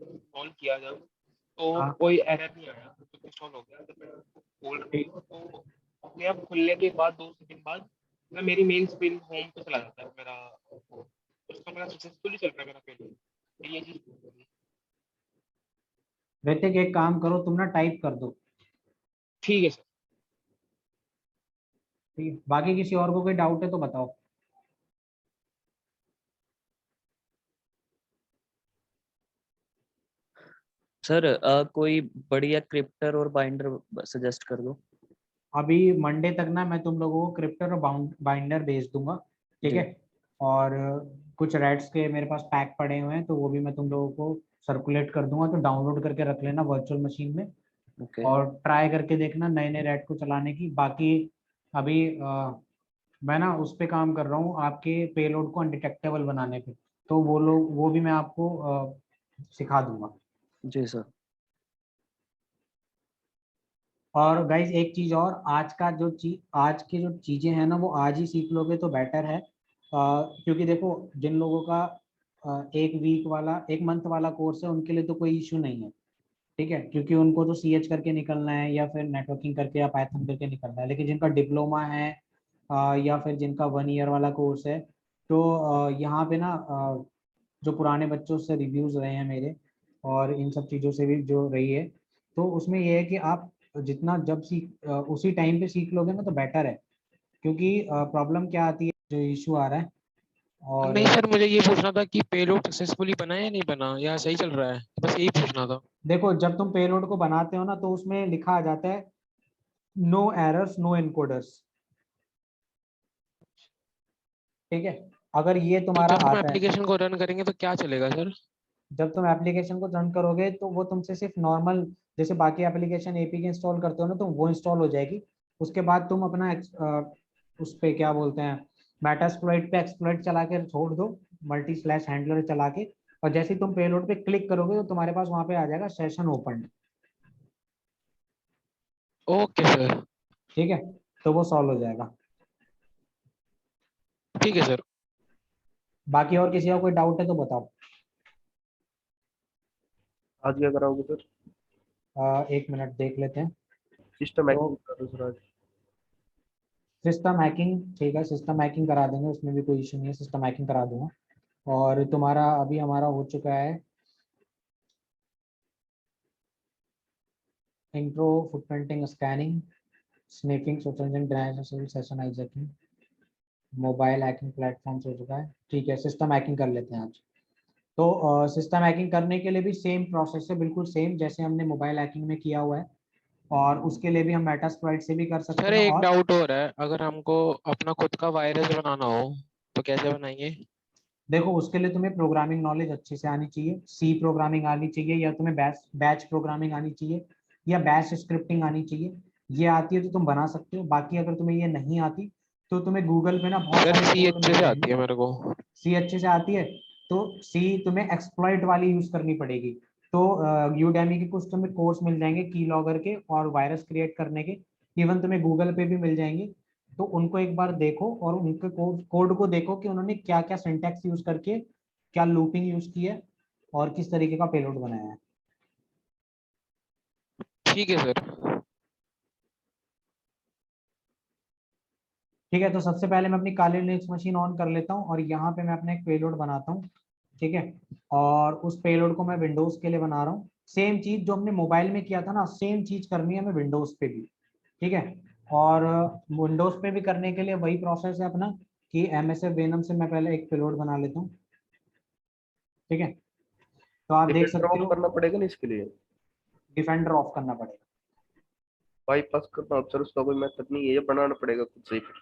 Install किया जब, तो हाँ कोई एरर नहीं आया, तो इंस्टॉल हो गया। जब मैं उसको खोल रहा ठीक। हूँ तो अपने आप खुलने के बाद 2 सेकंड बाद मैं मेरी मेल स्क्रीन होम पे चला जाता है मेरा, उसका मेरा सक्सेसफुली चल रहा है मेरा पेमेंट। ये चीज ऋतिक एक काम करो, तुम ना टाइप कर दो। ठीक है सर। ठीक है, बाकी किसी और को कोई डाउट है तो बताओ। सर कोई बढ़िया क्रिप्टर और बाइंडर सजेस्ट कर दो। अभी मंडे तक ना मैं तुम लोगों को क्रिप्टर और बाइंडर भेज दूंगा, ठीक जी। है। और कुछ रेड्स के मेरे पास पैक पड़े हुए हैं, तो वो भी मैं तुम लोगों को सर्कुलेट कर दूंगा, तो डाउनलोड करके रख लेना वर्चुअल मशीन में। ओके। और ट्राई करके देखना नए नए रेड को चलाने की। बाकी अभी मैं ना उस पे काम कर रहा हूँ, आपके पेलोड को अनडिटेक्टेबल बनाने पे, तो वो भी मैं आपको सिखा दूंगा। जी सर। और गाइज एक चीज और, आज की जो चीजें हैं ना वो आज ही सीख लोगे तो बेटर है। क्योंकि देखो, जिन लोगों का एक वीक वाला, एक मंथ वाला कोर्स है, उनके लिए तो कोई इशू नहीं है, ठीक है, क्योंकि उनको तो CH करके निकलना है या फिर नेटवर्किंग करके या पाइथन करके निकलना है। लेकिन जिनका डिप्लोमा है या फिर जिनका 1 ईयर वाला कोर्स है, तो यहाँ पे ना जो पुराने बच्चों से रिव्यूज रहे हैं मेरे, और इन सब चीज़ों से भी जो रही है, तो उसमें यह है कि आप जितना जब उसी टाइम पे सीख लोगे ना तो बेटर है। क्योंकि प्रॉब्लम क्या आती है, जो इशू आ रहा है, और नहीं सर, मुझे ये पूछना था कि पेलोड सक्सेसफुली बना है या नहीं बना, या सही चल रहा है, बस यही पूछना था। देखो जब तुम पेलोड को बनाते हो ना तो उसमें लिखा आ जाता है नो एरर्स नो एनकोडर्स, ठीक है। अगर ये तो तुम्हारा जब हम आता है, एप्लीकेशन को रन करेंगे तो क्या चलेगा सर? जब तुम एप्लीकेशन को रन करोगे तो वो तुमसे सिर्फ नॉर्मल, जैसे बाकी एप्लीकेशन APK इंस्टॉल करते हो ना, तो वो इंस्टॉल हो जाएगी। उसके बाद तुम अपना उस पे क्या बोलते हैं, मेटास्प्लॉइट पे एक्सप्लॉइट चला के छोड़ दो, मल्टी स्लैश हैंडलर चला के। और जैसे ही तुम पेलोड पे क्लिक करोगे तो तुम्हारे पास वहां पे आ जाएगा सेशन ओपन, ओके सर। ठीक है। तो वो सॉल्व हो जाएगा। ठीक है सर। बाकी और किसी का कोई डाउट है तो बताओ। आज क्या कराओगे सर? 1 मिनट देख लेते हैं। सिस्टम तो हैकिंग करा दो सर आज। सिस्टम हैकिंग, ठीक है, सिस्टम हैकिंग करा देंगे, उसमें भी कोई इशू नहीं है, सिस्टम हैकिंग करा दूंगा। और तुम्हारा अभी हमारा हो चुका है intro, footprinting, scanning, sniffing, search engine denial, session hijacking, mobile hacking platform हो चुका है। ठीक है, सिस्टम हैकिंग कर लेते हैं आज। तो सिस्टम हैकिंग करने के लिए भी सेम प्रोसेस है, बिल्कुल सेम जैसे हमने मोबाइल हैकिंग में किया हुआ है। और उसके लिए भी हम मेटास्प्लॉइट से भी कर सकते सर हैं। एक और डाउट और है, अगर हमको अपना खुद का वायरस बनाना हो तो कैसे बनाएंगे? देखो, उसके लिए तुम्हें प्रोग्रामिंग नॉलेज अच्छे से आनी चाहिए, सी प्रोग्रामिंग आनी चाहिए, या तुम्हें बैच बैच प्रोग्रामिंग आनी चाहिए, या बैच स्क्रिप्टिंग आनी चाहिए। ये आती है तो तुम बना सकते हो। बाकी अगर तुम्हें ये नहीं आती तो तुम्हें गूगल पे ना बहुत सर सारे सी कोड अच्छे मिल से जाएंगे। आती है मेरे को। सी अच्छे से आती है, तो सी तुम्हें एक्सप्लॉइट वाली यूज करनी पड़ेगी। तो यूडेमी के कुछ तुम्हें कोर्स मिल जाएंगे की लॉगर के और वायरस क्रिएट करने के, इवन तुम्हें गूगल पे भी मिल जाएंगे। तो उनको एक बार देखो और उनके कोड को देखो कि उन्होंने क्या क्या सिंटैक्स यूज करके क्या लूपिंग यूज की है और किस तरीके का पेलोड बनाया है। ठीक है सर। ठीक है, तो सबसे पहले मैं अपनी काली लिनक्स मशीन ऑन कर लेता हूँ और यहाँ पे मैं अपना एक पेलोड बनाता हूँ, ठीक है। और उस पेलोड को मैं विंडोज के लिए बना रहा हूँ। सेम चीज जो हमने मोबाइल में किया था ना, सेम चीज करनी है हमें विंडोज पे भी, ठीक है। और विंडोज पे भी करने के लिए वही प्रोसेस है अपना, कि MSF वेनम से मैं पहले एक पेलोड बना लेता हूँ, ठीक है। तो आप देख डिफेंडर सकते ऑफ हो, करना पड़ेगा ना इसके लिए? डिफेंडर ऑफ करना पड़ेगा। बाईपास करना सर, उसका कोई मेथड नहीं है, ये बनाना पड़ेगा खुद से ही फिर?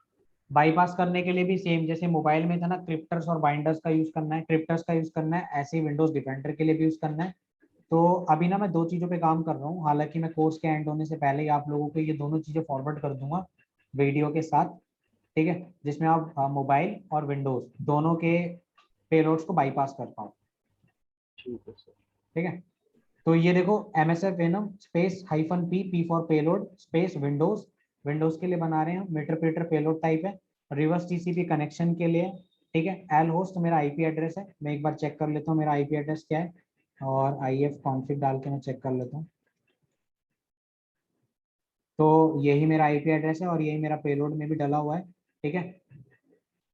बाईपास करने के लिए भी सेम जैसे मोबाइल में था ना, क्रिप्टर्स और बाइंडर्स का यूज करना है, क्रिप्टर्स का यूज करना है, ऐसे ही विंडोज डिफेंडर के लिए भी यूज करना है। तो अभी ना मैं दो चीजों पे काम कर रहा हूँ, हालांकि मैं कोर्स के एंड होने से पहले ही आप लोगों को ये दोनों चीजें फॉरवर्ड कर दूंगा वीडियो के साथ, ठीक है, जिसमें आप मोबाइल और विंडोज दोनों के पेलोड्स को बाईपास कर पाओ, ठीक है सर। ठीक है। तो ये देखो, MSF venom space -P, P for payload space Windows, Windows के लिए बना रहे हैं, मीटर पेलोड टाइप है, रिवर्स TCP कनेक्शन के लिए, ठीक है। एल होस्ट मेरा IP एड्रेस है, मैं एक बार चेक कर लेता हूँ मेरा IP एड्रेस क्या है। और IF कॉन्फ़िग डाल के मैं चेक कर लेता हूँ। तो यही मेरा IP एड्रेस है और यही मेरा पेलोड में भी डला हुआ है, ठीक है।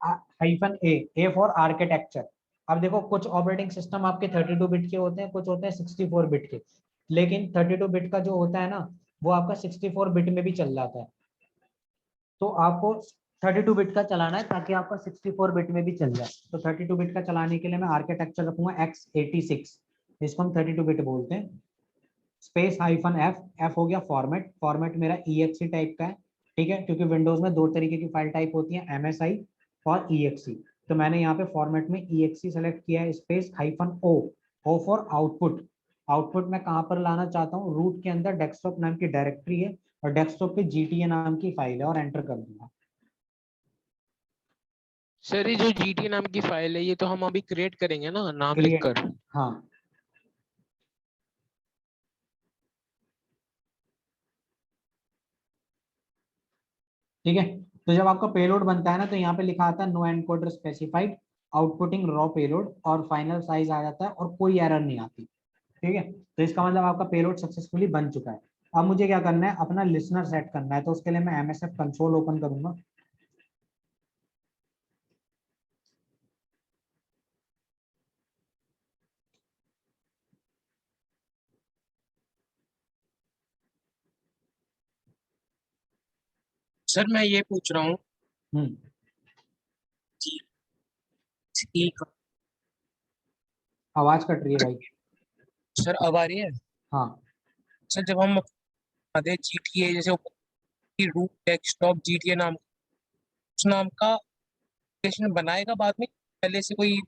-A for architecture. अब देखो कुछ ऑपरेटिंग सिस्टम आपके 32 बिट के होते हैं, कुछ होते हैं 64 बिट के, लेकिन 32 बिट का जो होता है ना वो आपका 64 बिट में भी चल जाता है। तो आपको 32 बिट का चलाना है ताकि आपका 64 बिट में भी चल जाए। तो 32 बिट का चलाने के लिए मैं आर्किटेक्चर रखूंगा x86, जिसको हम 32 बिट बोलते हैं, स्पेस -F। F हो गया फॉर्मेट, फॉर्मेट मेरा exe टाइप का है, ठीक है, क्योंकि विंडोज में दो तरीके की फाइल टाइप होती है, MSI और exe। तो मैंने यहाँ पे फॉर्मेट में exe सेलेक्ट किया है, space -O, O for output. Output मैं कहाँ पर लाना चाहता हूँ, रूट के अंदर डेस्कटॉप नाम की डायरेक्टरी है और डेस्कटॉप पे GTA नाम की फाइल है, और एंटर कर दूंगा। सर ये जो GTA नाम की फाइल है ये तो हम अभी क्रिएट करेंगे ना, नाम क्रिएट, लिखकर। हाँ। ठीक है, तो जब आपका पेलोड बनता है ना तो यहाँ पे लिखा आता है no encoder specified, outputting raw payload, और फाइनल साइज आ जाता है और कोई एरर नहीं आती। ठीक है, तो इसका मतलब आपका पेलोड सक्सेसफुली बन चुका है। अब मुझे क्या करना है, अपना लिसनर सेट करना है, तो उसके लिए मैं MSF कंसोल ओपन करूंगा। सर मैं ये पूछ रहा हूँ हम्म। कि आवाज कट रही है भाई। सर अब आ रही है। हाँ। सर जब हम आधे GTA जैसे रूट डेस्कटॉप GTA नाम, उस नाम का एप्लीकेशन बनाएगा बाद में, पहले से कोई।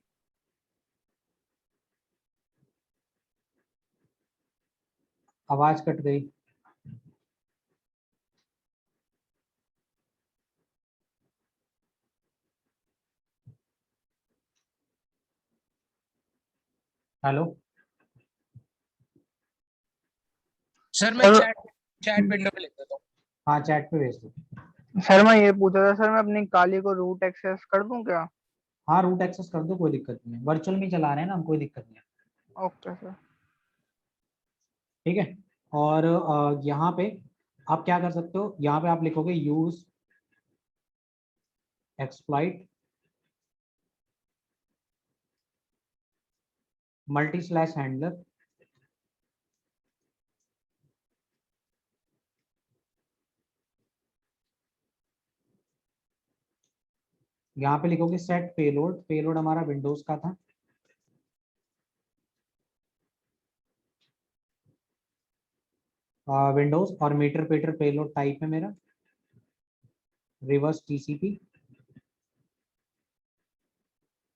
आवाज कट गई। हेलो। सर मैं सर चैट चैट विंडो पे लिख देता हूँ। हाँ, चैट पे भेज दो। सर मैं ये पूछ रहा था सर, मैं अपनी काली को रूट एक्सेस कर दूं क्या? हाँ, रूट एक्सेस कर दो, कोई दिक्कत नहीं है, वर्चुअल में चला रहे हैं ना हम, कोई दिक्कत नहीं है। Okay sir. ठीक है, और यहाँ पे आप क्या कर सकते हो, यहाँ पे आप लिखोगे यूज एक्सप्लॉइट /हैंडलर। यहाँ पे लिखोगे सेट पेलोड, पेलोड हमारा विंडोज का था। विंडोज और मीटर पेटर पेलोड टाइप है मेरा रिवर्स TCP।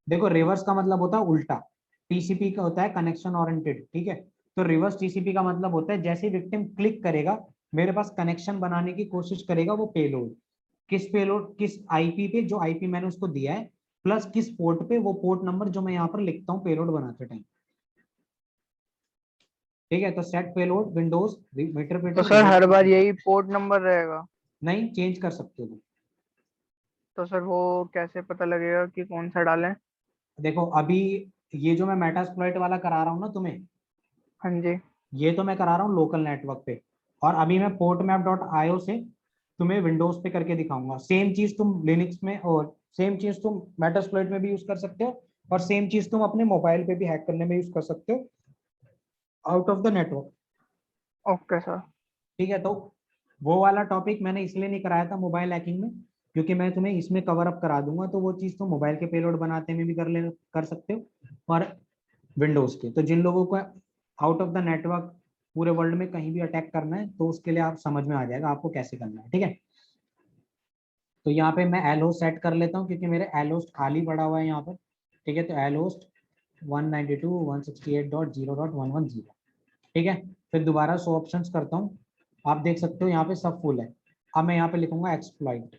देखो रिवर्स का मतलब होता है उल्टा, TCP का होता है कनेक्शन ओरिएंटेड, ठीक है। तो रिवर्स TCP का मतलब होता है जैसे विक्टिम क्लिक करेगा मेरे पास कनेक्शन बनाने की कोशिश करेगा वो पेलोड, किस IP पे, जो IP मैंने उसको दिया है, प्लस किस पोर्ट पे, वो पोर्ट नंबर जो मैं यहाँ पर लिखता हूँ पेलोड बनाते टाइम। ठीक है, तो सेट पेलोड विंडोज मीटर तो पेटर सर रिवर्स हर बार TCP। यही पोर्ट नंबर रहेगा? नहीं, चेंज कर सकते हो। तो सर वो कैसे पता लगेगा कि कौन सा डालें? देखो अभी ये जो मैं मेटास्प्लॉइट वाला करा रहा हूँ ना तुम्हें, हाँ जी। ये तो मैं करा रहा हूँ लोकल नेटवर्क पे, और अभी मैं portmap.io से तुम्हें विंडोज पे करके दिखाऊंगा। सेम चीज तुम लिनक्स में, और सेम चीज तुम मेटास्प्लॉइट में भी यूज कर सकते हो, और सेम चीज तुम अपने मोबाइल पे भी हैक करने में यूज कर सकते हो out of the network. Okay sir. ठीक है, तो वो वाला टॉपिक मैंने इसलिए नहीं कराया था मोबाइल हैकिंग में, क्योंकि मैं तुम्हें इसमें कवर अप करा दूंगा, तो वो चीज तुम मोबाइल के पेलोड बनाते में भी कर सकते हो, और विंडोज के। तो जिन लोगों को आउट ऑफ द नेटवर्क पूरे वर्ल्ड में कहीं भी अटैक करना है तो उसके लिए आप समझ में आ जाएगा आपको कैसे करना है। ठीक है, तो यहाँ पे मैं एल होस्ट सेट कर लेता हूँ क्योंकि मेरे एल होस्ट खाली पड़ा हुआ है यहाँ पर। ठीक है, तो एल होस्ट 192.168.0.110। ठीक है, फिर दोबारा 100 ऑप्शंस करता हूँ, आप देख सकते हो यहाँ पे सब फुल है। अब मैं यहाँ पे लिखूंगा एक्सप्लॉइट,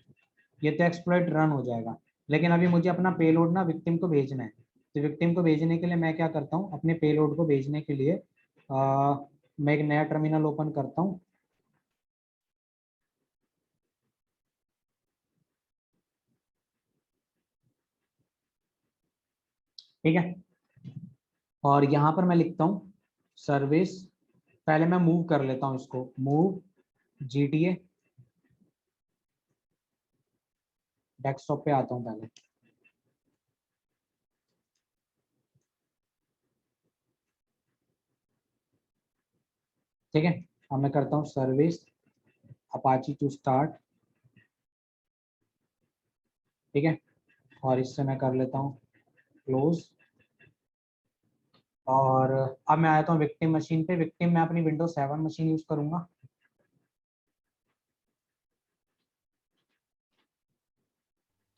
ये तो एक्सप्लॉइट रन हो जाएगा, लेकिन अभी मुझे अपना पेलोड ना विक्टिम को भेजना है। तो विक्टिम को भेजने के लिए मैं क्या करता हूँ, अपने पेलोड को भेजने के लिए मैं एक नया टर्मिनल ओपन करता हूँ। ठीक है, और यहाँ पर मैं लिखता हूँ सर्विस, पहले मैं मूव कर लेता हूँ इसको, मूव GTA, डेस्कटॉप पे आता हूँ पहले। ठीक है, अब मैं करता हूँ सर्विस अपाची टू स्टार्ट। ठीक है, और इससे मैं कर लेता हूँ क्लोज। और अब मैं आता हूँ विक्टिम मशीन पे। विक्टिम मैं अपनी विंडोज 7 मशीन यूज करूंगा।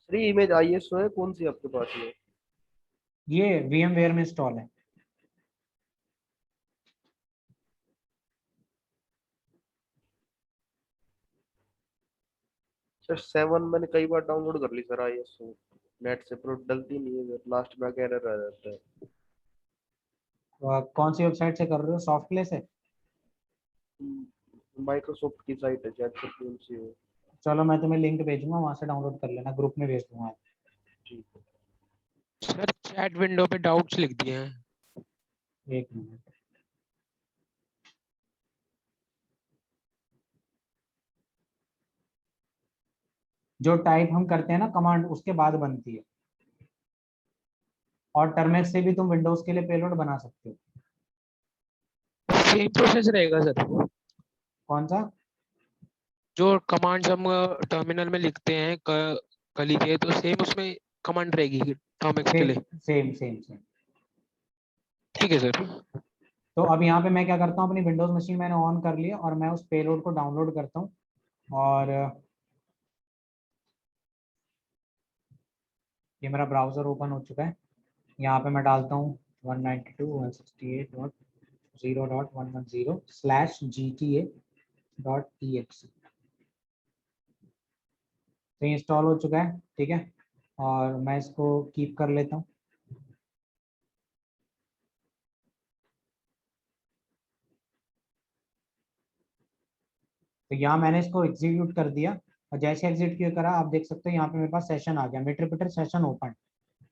सर ये इमेज ISO है कौन सी आपके पास में? ये VMware में इंस्टॉल है। सर 7 मैंने कई बार डाउनलोड कर ली सर ISO, नेट से प्रो डलती नहीं है सर, लास्ट में एरर आ जाता है। कौन सी वेबसाइट से कर रहे हो, सॉफ्टप्ले से? माइक्रोसॉफ्ट की साइट है शायद सर, कौन सी है? चलो मैं तुम्हें लिंक भेजूंगा, वहां से डाउनलोड कर लेना, ग्रुप में भेज दूंगा। ठीक है। सर चैट विंडो पे डाउट्स लिख दिए हैं। एक मिनट, जो टाइप हम करते हैं ना कमांड, उसके बाद बनती है। और टर्मेक्स से भी तुम विंडोज के लिए पेलोड बना सकते हो। सेम प्रोसेस रहेगा सर, कौन सा? जो कमांड्स हम टर्मिनल में लिखते हैं कली के, तो सेम उसमें कमांड रहेगी टॉमिक्स के लिए। Same same same. ठीक है सर। तो अब यहाँ पे मैं क्या करता हूँ, अपनी विंडोज मशीन मैंने ऑन कर लिया और मैं उस पेलोड को डाउनलोड करता हूँ। और ये मेरा ब्राउजर ओपन हो चुका है। यहाँ पे मैं डालता हूँ 192.168.0.110/GTA.exe। तो इंस्टॉल हो चुका है। ठीक है, और मैं इसको कीप कर लेता हूँ। तो यहाँ मैंने इसको एग्जीक्यूट कर दिया, और जैसे एग्जीक्यूट करा आप देख सकते हो यहाँ पे मेरे पास सेशन आ गया, मेट्रिपिटर सेशन ओपन।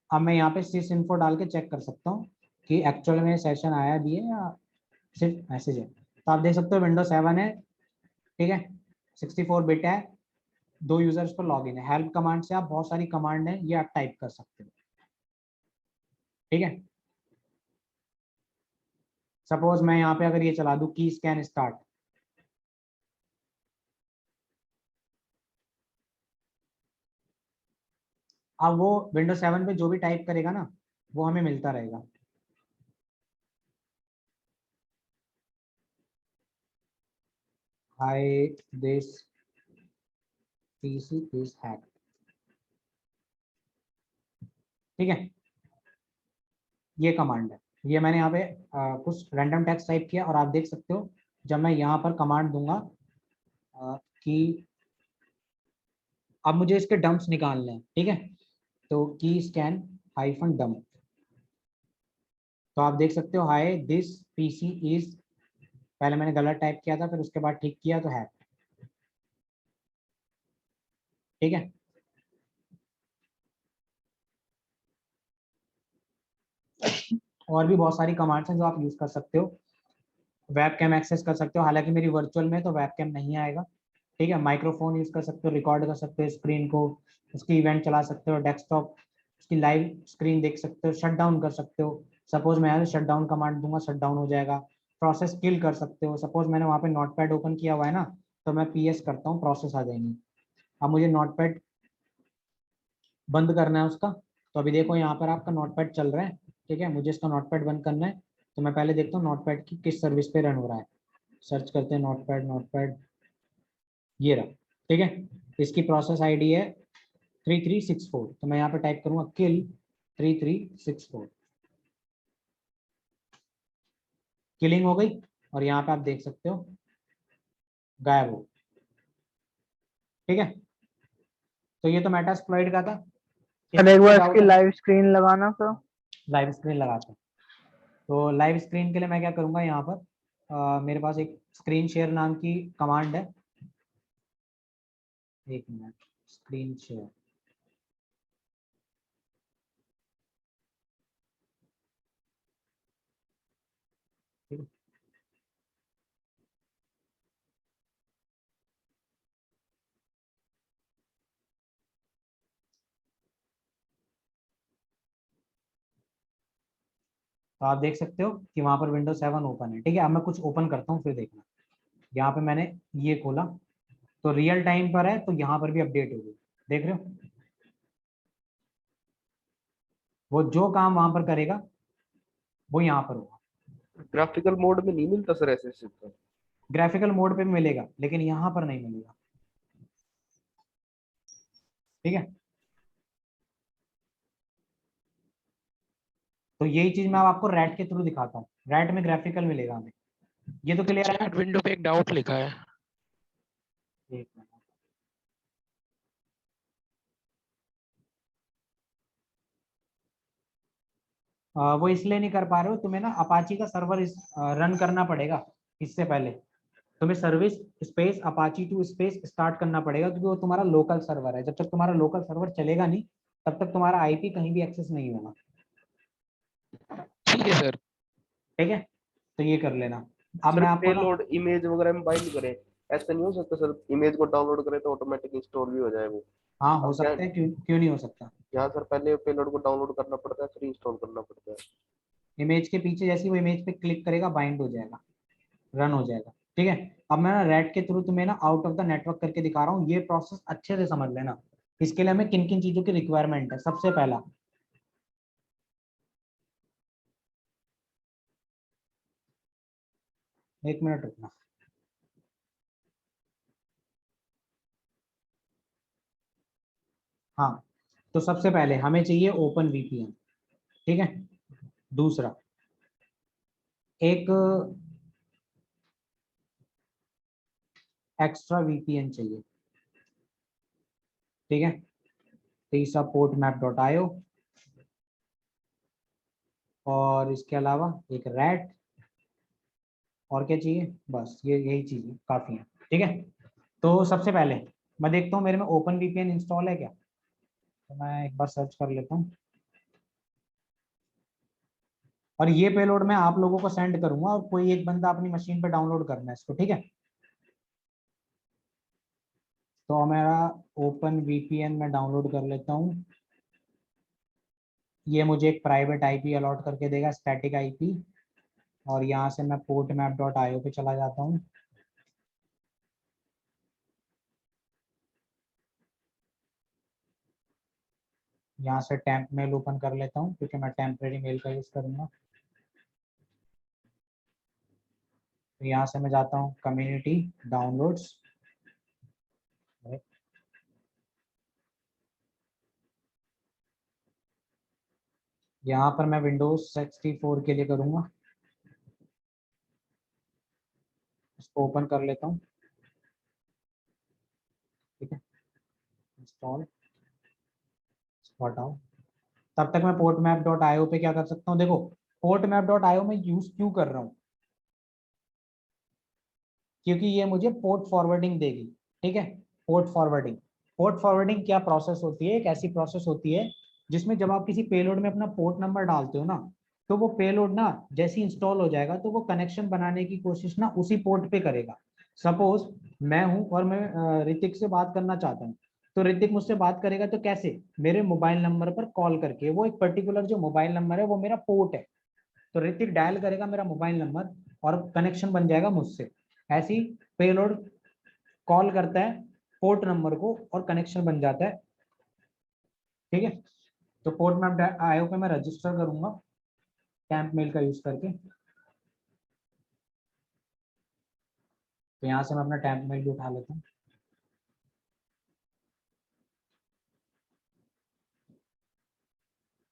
अब मैं यहाँ पे sysinfo डाल के चेक कर सकता हूँ कि एक्चुअल में सेशन आया भी है या सिर्फ मैसेज है। तो आप देख सकते हो विंडोज 7 है। ठीक है, 64 बिट है, 2 यूजर्स पर लॉग इन है। हेल्प कमांड से आप बहुत सारी कमांड है ये आप टाइप कर सकते हो। ठीक है, सपोज मैं यहाँ पे अगर ये चला दूं की स्कैन स्टार्ट, अब वो विंडोज 7 पे जो भी टाइप करेगा ना वो हमें मिलता रहेगा। Hi, this PC is hacked। ठीक है, ये कमांड है। ये मैंने यहाँ पे कुछ रैंडम टेक्स्ट टाइप किया, और आप देख सकते हो जब मैं यहाँ पर कमांड दूंगा कि अब मुझे इसके डंप्स निकालने हैं। ठीक है, तो की स्कैन हाइफन डंप, तो आप देख सकते हो हाय दिस पीसी इज, पहले मैंने गलत टाइप किया था फिर उसके बाद ठीक किया तो है। ठीक है, और भी बहुत सारी कमांड्स हैं जो आप यूज कर सकते हो। वेब कैम एक्सेस कर सकते हो, हालांकि मेरी वर्चुअल में तो वेब कैम नहीं आएगा। ठीक है, माइक्रोफोन यूज कर सकते हो, रिकॉर्ड कर सकते हो स्क्रीन को, उसकी इवेंट चला सकते हो, डेस्कटॉप उसकी लाइव स्क्रीन देख सकते हो, शट डाउन कर सकते हो। सपोज मैं शट डाउन कमांड दूंगा, शट डाउन हो जाएगा। प्रोसेस किल कर सकते हो, सपोज मैंने वहाँ पे नोटपैड ओपन किया हुआ है ना, तो मैं PS करता हूँ, प्रोसेस आ जाएंगी। अब मुझे नोटपैड बंद करना है उसका, तो अभी देखो यहाँ पर आपका नोटपैड चल रहा है। ठीक है, मुझे इसका नोटपैड बंद करना है, तो मैं पहले देखता हूँ नोटपैड की किस सर्विस पे रन हो रहा है। सर्च करते हैं नोटपैड, नोटपैड ये रहा। ठीक है, इसकी प्रोसेस आईडी है 3364, तो मैं यहाँ पे टाइप करूंगा किल 3364, किलिंग हो गई। और यहाँ पे आप देख सकते हो गायब हो। ठीक है, तो ये तो मेटास्प्लॉइट का था। सर इसमें एक कोई बार डाउट इसकी है? लाइव स्क्रीन लगाना सर। लाइव स्क्रीन लगाते हैं। तो लाइव स्क्रीन के लिए मैं क्या करूंगा, यहाँ पर मेरे पास एक स्क्रीन शेयर नाम की कमांड है। एक मिनट, स्क्रीन शेयर, ठीक है। तो आप देख सकते हो कि वहां पर विंडोज 7 ओपन है। ठीक है, अब मैं कुछ ओपन करता हूँ फिर देखना। यहाँ पे मैंने ये खोला तो रियल टाइम पर है, तो यहाँ पर भी अपडेट हो गई, देख रहे हो। वो जो काम वहां पर करेगा वो यहाँ पर होगा। ग्राफिकल मोड में नहीं मिलता सर ऐसे सिस्टम? ग्राफिकल मोड पे मिलेगा लेकिन यहाँ पर नहीं मिलेगा। ठीक है, तो यही चीज मैं अब आपको रैट के थ्रू दिखाता हूँ। रैट में ग्राफिकल मिलेगा हमें। ये तो क्लियर है। चैट विंडो पे एक डाउट लिखा है। एक मिनट। वो इसलिए नहीं कर पा रहे हो, तुम्हें ना अपाची का सर्वर रन करना पड़ेगा। इससे पहले तुम्हें service space Apache two space start करना पड़ेगा, क्योंकि वो तुम्हारा लोकल सर्वर है। जब तक तुम्हारा लोकल सर्वर चलेगा नहीं तब तक तुम्हारा आईपी कहीं भी एक्सेस नहीं होगा। ठीक है सर। ठीक है, तो ये कर लेना। अब सर मैं आपको ना, पेलोड इमेज वगैरह में बाइंड करें, ऐसा नहीं हो सकता सर? इमेज को डाउनलोड करें तो ऑटोमेटिक इंस्टॉल भी हो जाए वो? हाँ हो अब क्या, सकता है, क्यों क्यों नहीं हो सकता। यहाँ सर पहले पेलोड को डाउनलोड करना पड़ता है फिर इंस्टॉल करना पड़ता है। इमेज के पीछे जैसे वो इमेज पे क्लिक करेगा बाइंड हो जाएगा, रन हो जाएगा। ठीक है, अब मैं ना रैट के थ्रू तुम्हें ना आउट ऑफ द नेटवर्क करके दिखा रहा हूँ। ये प्रोसेस अच्छे से समझ लेना। इसके लिए हमें किन किन चीजों की रिक्वायरमेंट है। सबसे पहला, एक मिनट रुकना। हाँ, तो सबसे पहले हमें चाहिए ओपन वीपीएन। ठीक है, दूसरा एक एक्स्ट्रा वीपीएन चाहिए। ठीक है, तीसरा पोर्ट मैप डॉट आईओ, और इसके अलावा एक रैट। और क्या चाहिए? बस ये यही चीजें काफी है। ठीक है, तो सबसे पहले मैं देखता हूँ मेरे में ओपन वीपीएन इंस्टॉल है क्या। तो मैं एक बार सर्च कर लेता हूँ, और ये पेलोड मैं आप लोगों को सेंड करूंगा, और कोई एक बंदा अपनी मशीन पे डाउनलोड करना है इसको। ठीक है, तो मेरा ओपन वीपीएन में डाउनलोड कर लेता हूँ। ये मुझे एक प्राइवेट आईपी अलॉट करके देगा, स्टैटिक आईपी। और यहाँ से मैं पोर्ट मैप डॉट आईओ पे चला जाता हूँ। यहाँ से टेम्प मेल ओपन कर लेता हूँ, क्योंकि मैं टेम्परेरी मेल का यूज करूंगा। तो यहाँ से मैं जाता हूँ कम्युनिटी डाउनलोड्स। यहाँ पर मैं विंडोज 64 के लिए करूंगा, इसको ओपन कर लेता हूँ। ठीक है, इंस्टॉल, हटाओ। तब तक मैं पोर्ट मैप डॉट आईओ पे क्या कर सकता हूँ, देखो पोर्ट मैप डॉट आईओ में यूज क्यों कर रहा हूँ, क्योंकि ये मुझे पोर्ट फॉरवर्डिंग देगी। ठीक है, पोर्ट फॉरवर्डिंग। पोर्ट फॉरवर्डिंग क्या प्रोसेस होती है? एक ऐसी प्रोसेस होती है जिसमें जब आप किसी पेलोड में अपना पोर्ट नंबर डालते हो ना, तो वो पेलोड ना जैसे इंस्टॉल हो जाएगा तो वो कनेक्शन बनाने की कोशिश ना उसी पोर्ट पे करेगा। सपोज मैं हूं और मैं ऋतिक से बात करना चाहता हूँ, तो ऋतिक मुझसे बात करेगा तो कैसे? मेरे मोबाइल नंबर पर कॉल करके। वो एक पर्टिकुलर जो मोबाइल नंबर है वो मेरा पोर्ट है, तो ऋतिक डायल करेगा मेरा मोबाइल नंबर और कनेक्शन बन जाएगा मुझसे। ऐसी पेलोड कॉल करता है पोर्ट नंबर को और कनेक्शन बन जाता है। ठीक है, तो पोर्ट मैप आईओ पे मैं रजिस्टर करूंगा कैंप मेल का यूज करके। तो यहाँ से मैं अपना टैंप मेल भी उठा लेता हूँ।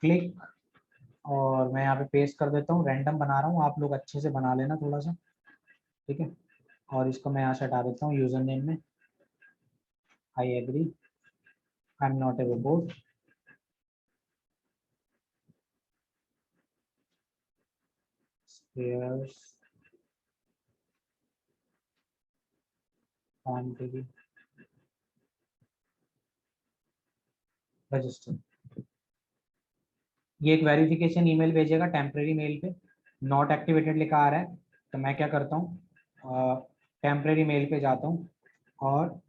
क्लिक, और मैं यहाँ पे पेस्ट कर देता हूँ। रैंडम बना रहा हूँ, आप लोग अच्छे से बना लेना थोड़ा सा। ठीक है, और इसको मैं यहाँ से हटा देता हूँ। यूजर नेम में I agree, I am not a robot. Register. ये एक वेरिफिकेशन ईमेल भेजेगा टेम्परेरी मेल पे, नॉट एक्टिवेटेड लिखा आ रहा है। तो मैं क्या करता हूँ, टेम्परेरी मेल पे जाता हूँ और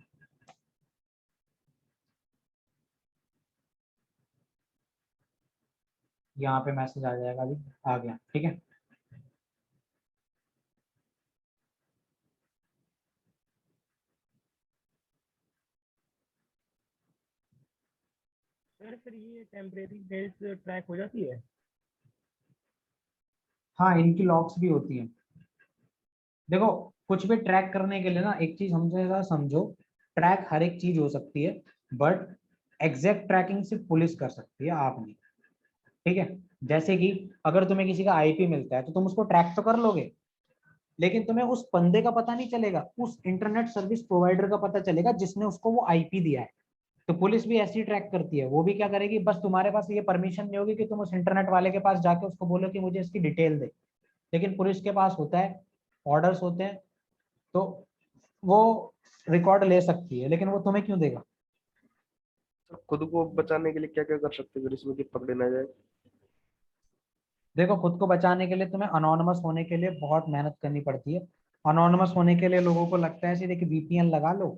यहाँ पे मैसेज आ जाएगा, अभी आ गया, ठीक है। सर फिर ये टेम्परेरी मेल्स ट्रैक हो जाती है? हाँ, इनकी लॉक्स भी होती हैं। देखो कुछ भी ट्रैक करने के लिए ना एक चीज हमसे समझो, ट्रैक हर एक चीज हो सकती है, बट एग्जैक्ट ट्रैकिंग सिर्फ पुलिस कर सकती है, आप नहीं, ठीक है। जैसे कि अगर तुम्हें किसी का आईपी मिलता है तो तुम उसको ट्रैक तो कर लोगे, लेकिन तुम्हें उस बंदे का पता नहीं चलेगा, उस इंटरनेट सर्विस प्रोवाइडर का पता चलेगा जिसने उसको वो आईपी दिया है। तो पुलिस भी ऐसी ट्रैक करती है, वो भी क्या करेगी, बस तुम्हारे पास ये परमिशन नहीं होगी कि तुम उस इंटरनेट वाले के पास जाके उसको बोलो कि मुझे इसकी डिटेल दे, लेकिन पुलिस के पास होता है, ऑर्डर्स होते हैं, तो वो रिकॉर्ड ले सकती है, लेकिन वो तुम्हें क्यों देगा। तो खुद को बचाने के लिए क्या क्या कर सकते हैं अगर इसमें कि पकड़े ना जाए? देखो खुद को बचाने के लिए तुम्हें अनोनिमस होने के लिए बहुत मेहनत करनी पड़ती है। अनोनिमस होने के लिए लोगों को लगता है सीधे कि वीपीएन लगा लो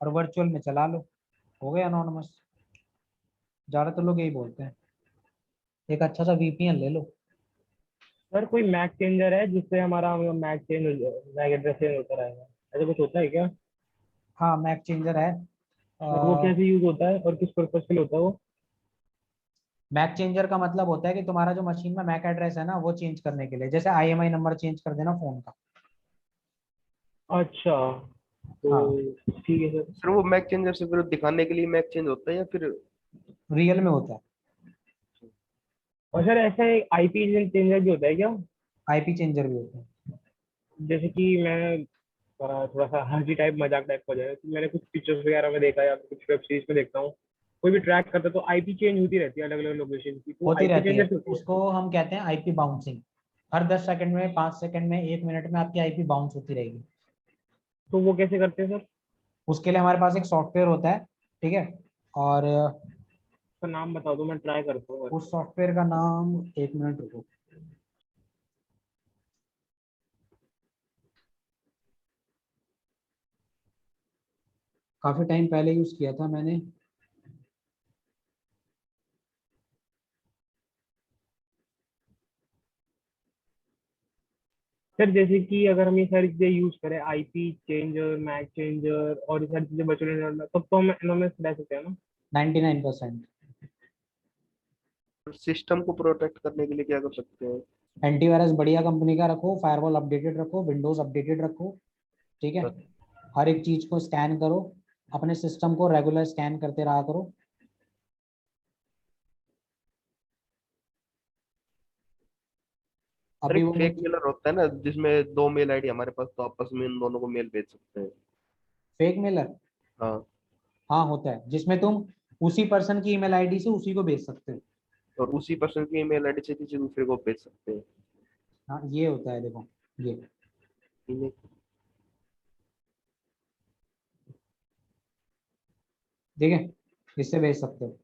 और वर्चुअल में चला लो, हो गए अनोनिमस। ज्यादातर लोग यही बोलते हैं, एक अच्छा सा वीपीएन ले लो। सर कोई मैक चेंजर है जिससे हमारा मैक चेंज हो जाए, मैक एड्रेस चेंज होता रहेगा, ऐसा कुछ होता है क्या? हाँ, मैक चेंजर है। और वो कैसे यूज होता है और किस पर्पज के लिए होता है वो? मैक चेंजर का मतलब होता है कि तुम्हारा जो मशीन में मैक एड्रेस है ना, वो चेंज करने के लिए, जैसे आईएमआई नंबर चेंज कर देना फोन का। अच्छा, तो हाँ, ठीक है सर। सर वो मैक चेंजर से फिर दिखाने के लिए मैक चेंज होता है या फिर? रियल में होता है। और सर ऐसा आईपी चेंजर भी होता है क्या? आईपी चेंजर भी होता है। जैसे कि मैं थोड़ा सा हंसी टाइप मजाक टाइप हो जाए, तो मैंने कुछ पिक्चर्स वगैरह में देखा या कुछ वेब सीरीज में देखता हूँ, कोई भी ट्रैक करता है तो आईपी चेंज होती रहती है अलग अलग लोकेशन की, तो होती आईपी रहती है, चेंजर होती है। उसको हम कहते हैं आईपी बाउंसिंग। हर 10 सेकंड में, 5 सेकंड में, 1 मिनट में आपकी आईपी बाउंस होती रहेगी। तो वो कैसे करते हैं सर? उसके लिए हमारे पास एक सॉफ्टवेयर होता है, ठीक है। और उसका नाम बता दो, मैं ट्राई करता हूँ। उस सॉफ्टवेयर का नाम, 1 मिनट रुको। काफी टाइम पहले यूज किया था मैंने। सर जैसे कि अगर हम ये सारी चीजें यूज करें, आईपी चेंजर, मैक चेंजर और ये सारी चीजें बचने तब तो हम एनोनिमस रह सकते हैं ना? 99%। सिस्टम को प्रोटेक्ट करने के लिए क्या कर सकते हैं? एंटीवायरस बढ़िया कंपनी का रखो, फायरवॉल अपडेटेड रखो, विंडोज अपडेटेड रखो, ठीक है। हर एक चीज को स्कैन करो, अपने सिस्टम को रेगुलर स्कैन करते रहा करो। सर अभी एक वो फेक मेलर होता है ना जिसमें दो मेल आईडी हमारे पास, तो आपस में इन दोनों को मेल भेज सकते हैं। फेक मेलर, हाँ। हाँ होता है, जिसमें तुम उसी पर्सन की ईमेल आईडी से उसी को भेज सकते हो। और उसी पर्सन की ईमेल आईडी से किसी दूसरे को भेज सकते हैं। हाँ ये होता है, देखो ये, इन्हें ठीक है, इससे भेज सकते हो।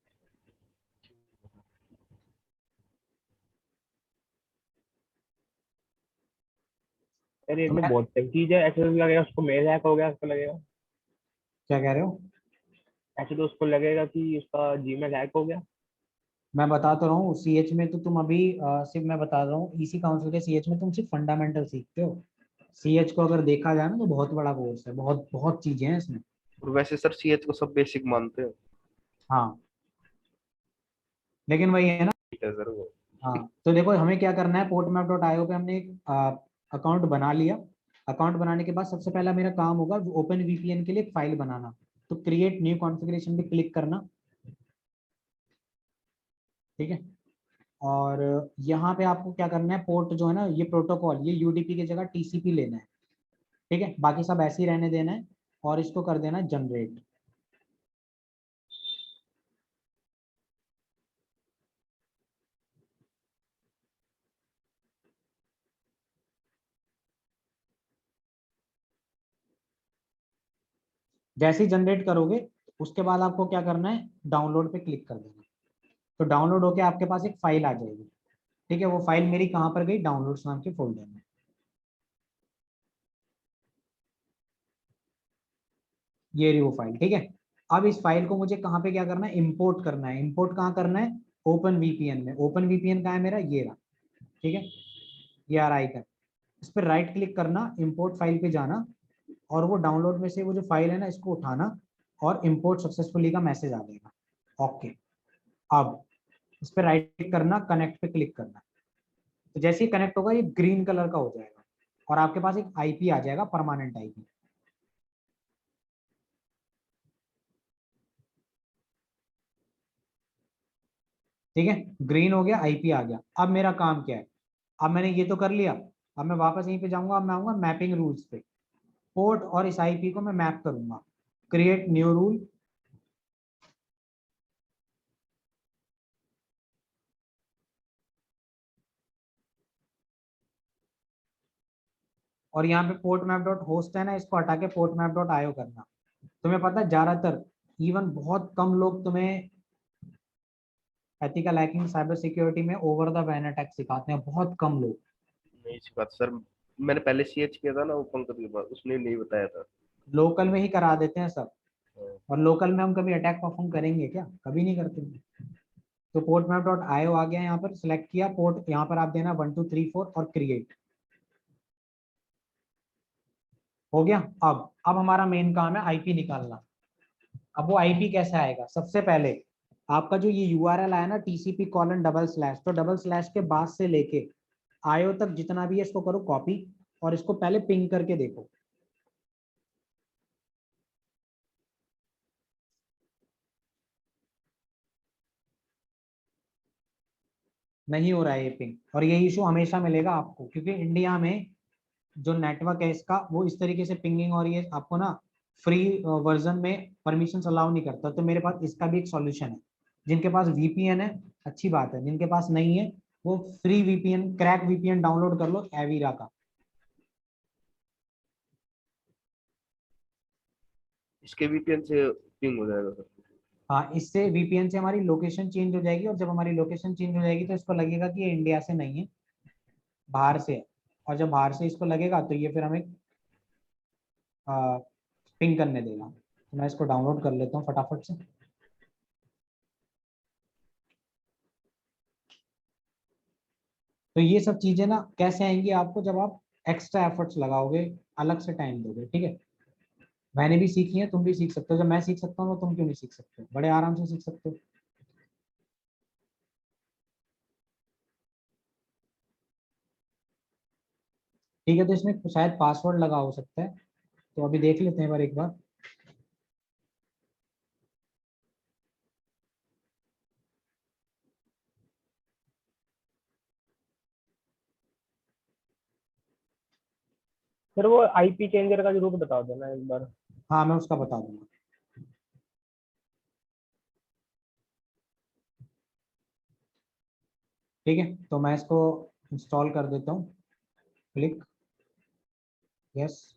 सर ये तो तो मैं, बहुत सही चीज है। ऐसे तो लगेगा उसको मेल हैक हो गया, उसको लगेगा। क्या कह रहे हो। ऐसे तो उसको लगेगा कि उसका जीमेल हैक हो गया। मैं बता तो रहा हूँ, सीएच में तो तुम अभी सिर्फ, मैं बता रहा हूँ इसी काउंसिल के सीएच में तुम सिर्फ फंडामेंटल सीखते हो। सीएच को अगर देखा जाए ना तो बहुत बड़ा कोर्स है, बहुत बहुत चीजें हैं इसमें। और वैसे सर सीएच को सब बेसिक मानते हैं। हाँ, लेकिन वही है ना। ठीक है सर वो। हाँ, तो देखो हमें क्या करना है, portmap.io पे हमने एक अकाउंट बना लिया। अकाउंट बनाने के बाद सबसे पहला मेरा काम होगा ओपन वीपीएन के लिए एक फाइल बनाना। तो क्रिएट न्यू कॉन्फ़िगरेशन पे क्लिक करना, ठीक है। और यहाँ पे आपको क्या करना है, पोर्ट जो है ना, ये प्रोटोकॉल, ये यूडीपी की जगह टीसीपी लेना है, ठीक है। बाकी सब ऐसे ही रहने देना है और इसको कर देना है जनरेट। जैसे ही जनरेट करोगे उसके बाद आपको क्या करना है, डाउनलोड पे क्लिक कर देना। तो डाउनलोड होके आपके पास एक फाइल आ जाएगी, ठीक है। वो फाइल मेरी कहाँ पर गई, डाउनलोड्स नाम के फोल्डर में। ये रही वो फाइल, ठीक है। अब इस फाइल को मुझे कहाँ पे क्या करना है, इंपोर्ट करना है। इंपोर्ट कहाँ करना है, ओपन वीपीएन में। ओपन वीपीएन कहाँ है मेरा, ये रहा, ठीक है, ये आ रहा आइकन। इस पर राइट क्लिक करना, इंपोर्ट फाइल पे जाना, और वो डाउनलोड में से वो जो फाइल है ना, इसको उठाना, और इंपोर्ट सक्सेसफुली का मैसेज आ जाएगा। ओके, अब इस पर राइट क्लिक करना, कनेक्ट पे क्लिक करना। तो जैसे ही कनेक्ट होगा ये ग्रीन कलर का हो जाएगा, और आपके पास एक आईपी आ जाएगा, परमानेंट आईपी। ठीक है, ग्रीन हो गया, आईपी आ गया। अब मेरा काम क्या है, अब मैंने ये तो कर लिया। अब मैं वापस यहीं पे जाऊंगा, अब मैं आऊंगा मैपिंग रूल्स पे। पोर्ट और इस आईपी को मैं मैप करूंगा। क्रिएट न्यू रूल, और यहाँ पे पोर्ट मैप डॉट होस्ट है ना, इसको हटा के पोर्ट मैप डॉट आईओ करना। तुम्हें पता है ज्यादातर, इवन बहुत कम लोग तुम्हें एथिकल हैकिंग साइबर सिक्योरिटी में ओवर द बैन अटैक सिखाते हैं, बहुत कम लोग। नहीं सिखाते सर, मैंने पहले सीएच किया था ना वो पंकज के पास, उसने नहीं बताया था। लोकल में ही करा देते हैं सब, हाँ। और लोकल में हम कभी अटैक परफॉर्म करेंगे क्या, कभी नहीं करते। तो पोर्ट मैप डॉट आईओ आ गया, यहाँ पर सिलेक्ट किया पोर्ट, यहाँ पर आप देना 1234 और क्रिएट हो गया। अब हमारा मेन काम है आईपी निकालना। अब वो आईपी कैसे आएगा, सबसे पहले आपका जो ये यूआरएल आया ना, टीसीपी कॉलन डबल स्लैश, तो डबल स्लैश के बाद से लेके आईओ तक जितना भी है इसको करो कॉपी, और इसको पहले पिंग करके देखो। नहीं हो रहा है ये पिंग, और ये इशू हमेशा मिलेगा आपको, क्योंकि इंडिया में जो नेटवर्क है इसका वो इस तरीके से पिंगिंग, और ये आपको ना फ्री वर्जन में परमिशन अलाउ नहीं करता। तो मेरे पास इसका भी एक सॉल्यूशन है। जिनके पास वीपीएन है अच्छी बात है, जिनके पास नहीं है वो free VPN, crack VPN download कर लो एवीरा का। इसके वीपीएन से पिंग हो जाएगा सर? हाँ, इससे वीपीएन से हमारी लोकेशन चेंज हो जाएगी, और जब हमारी लोकेशन चेंज हो जाएगी तो इसको लगेगा कि ये इंडिया से नहीं है, बाहर से है। और जब बाहर से इसको लगेगा तो ये फिर हमें पिंग करने देगा। तो मैं इसको डाउनलोड कर लेता हूँ फटाफट से। तो ये सब चीजें ना कैसे आएंगी आपको, जब आप एक्स्ट्रा एफर्ट्स लगाओगे, अलग से टाइम दोगे, ठीक है। मैंने भी सीखी है, तुम भी सीख सकते हो। जब मैं सीख सकता हूँ तो तुम क्यों नहीं सीख सकते, बड़े आराम से सीख सकते हो। ठीक है, तो इसमें शायद पासवर्ड लगा हो सकता है, तो अभी देख लेते हैं एक बार। सर वो आईपी चेंजर का जरूर बता देना एक बार। हाँ, मैं उसका बता दूंगा। ठीक है, तो मैं इसको इंस्टॉल कर देता हूँ। Click, yes.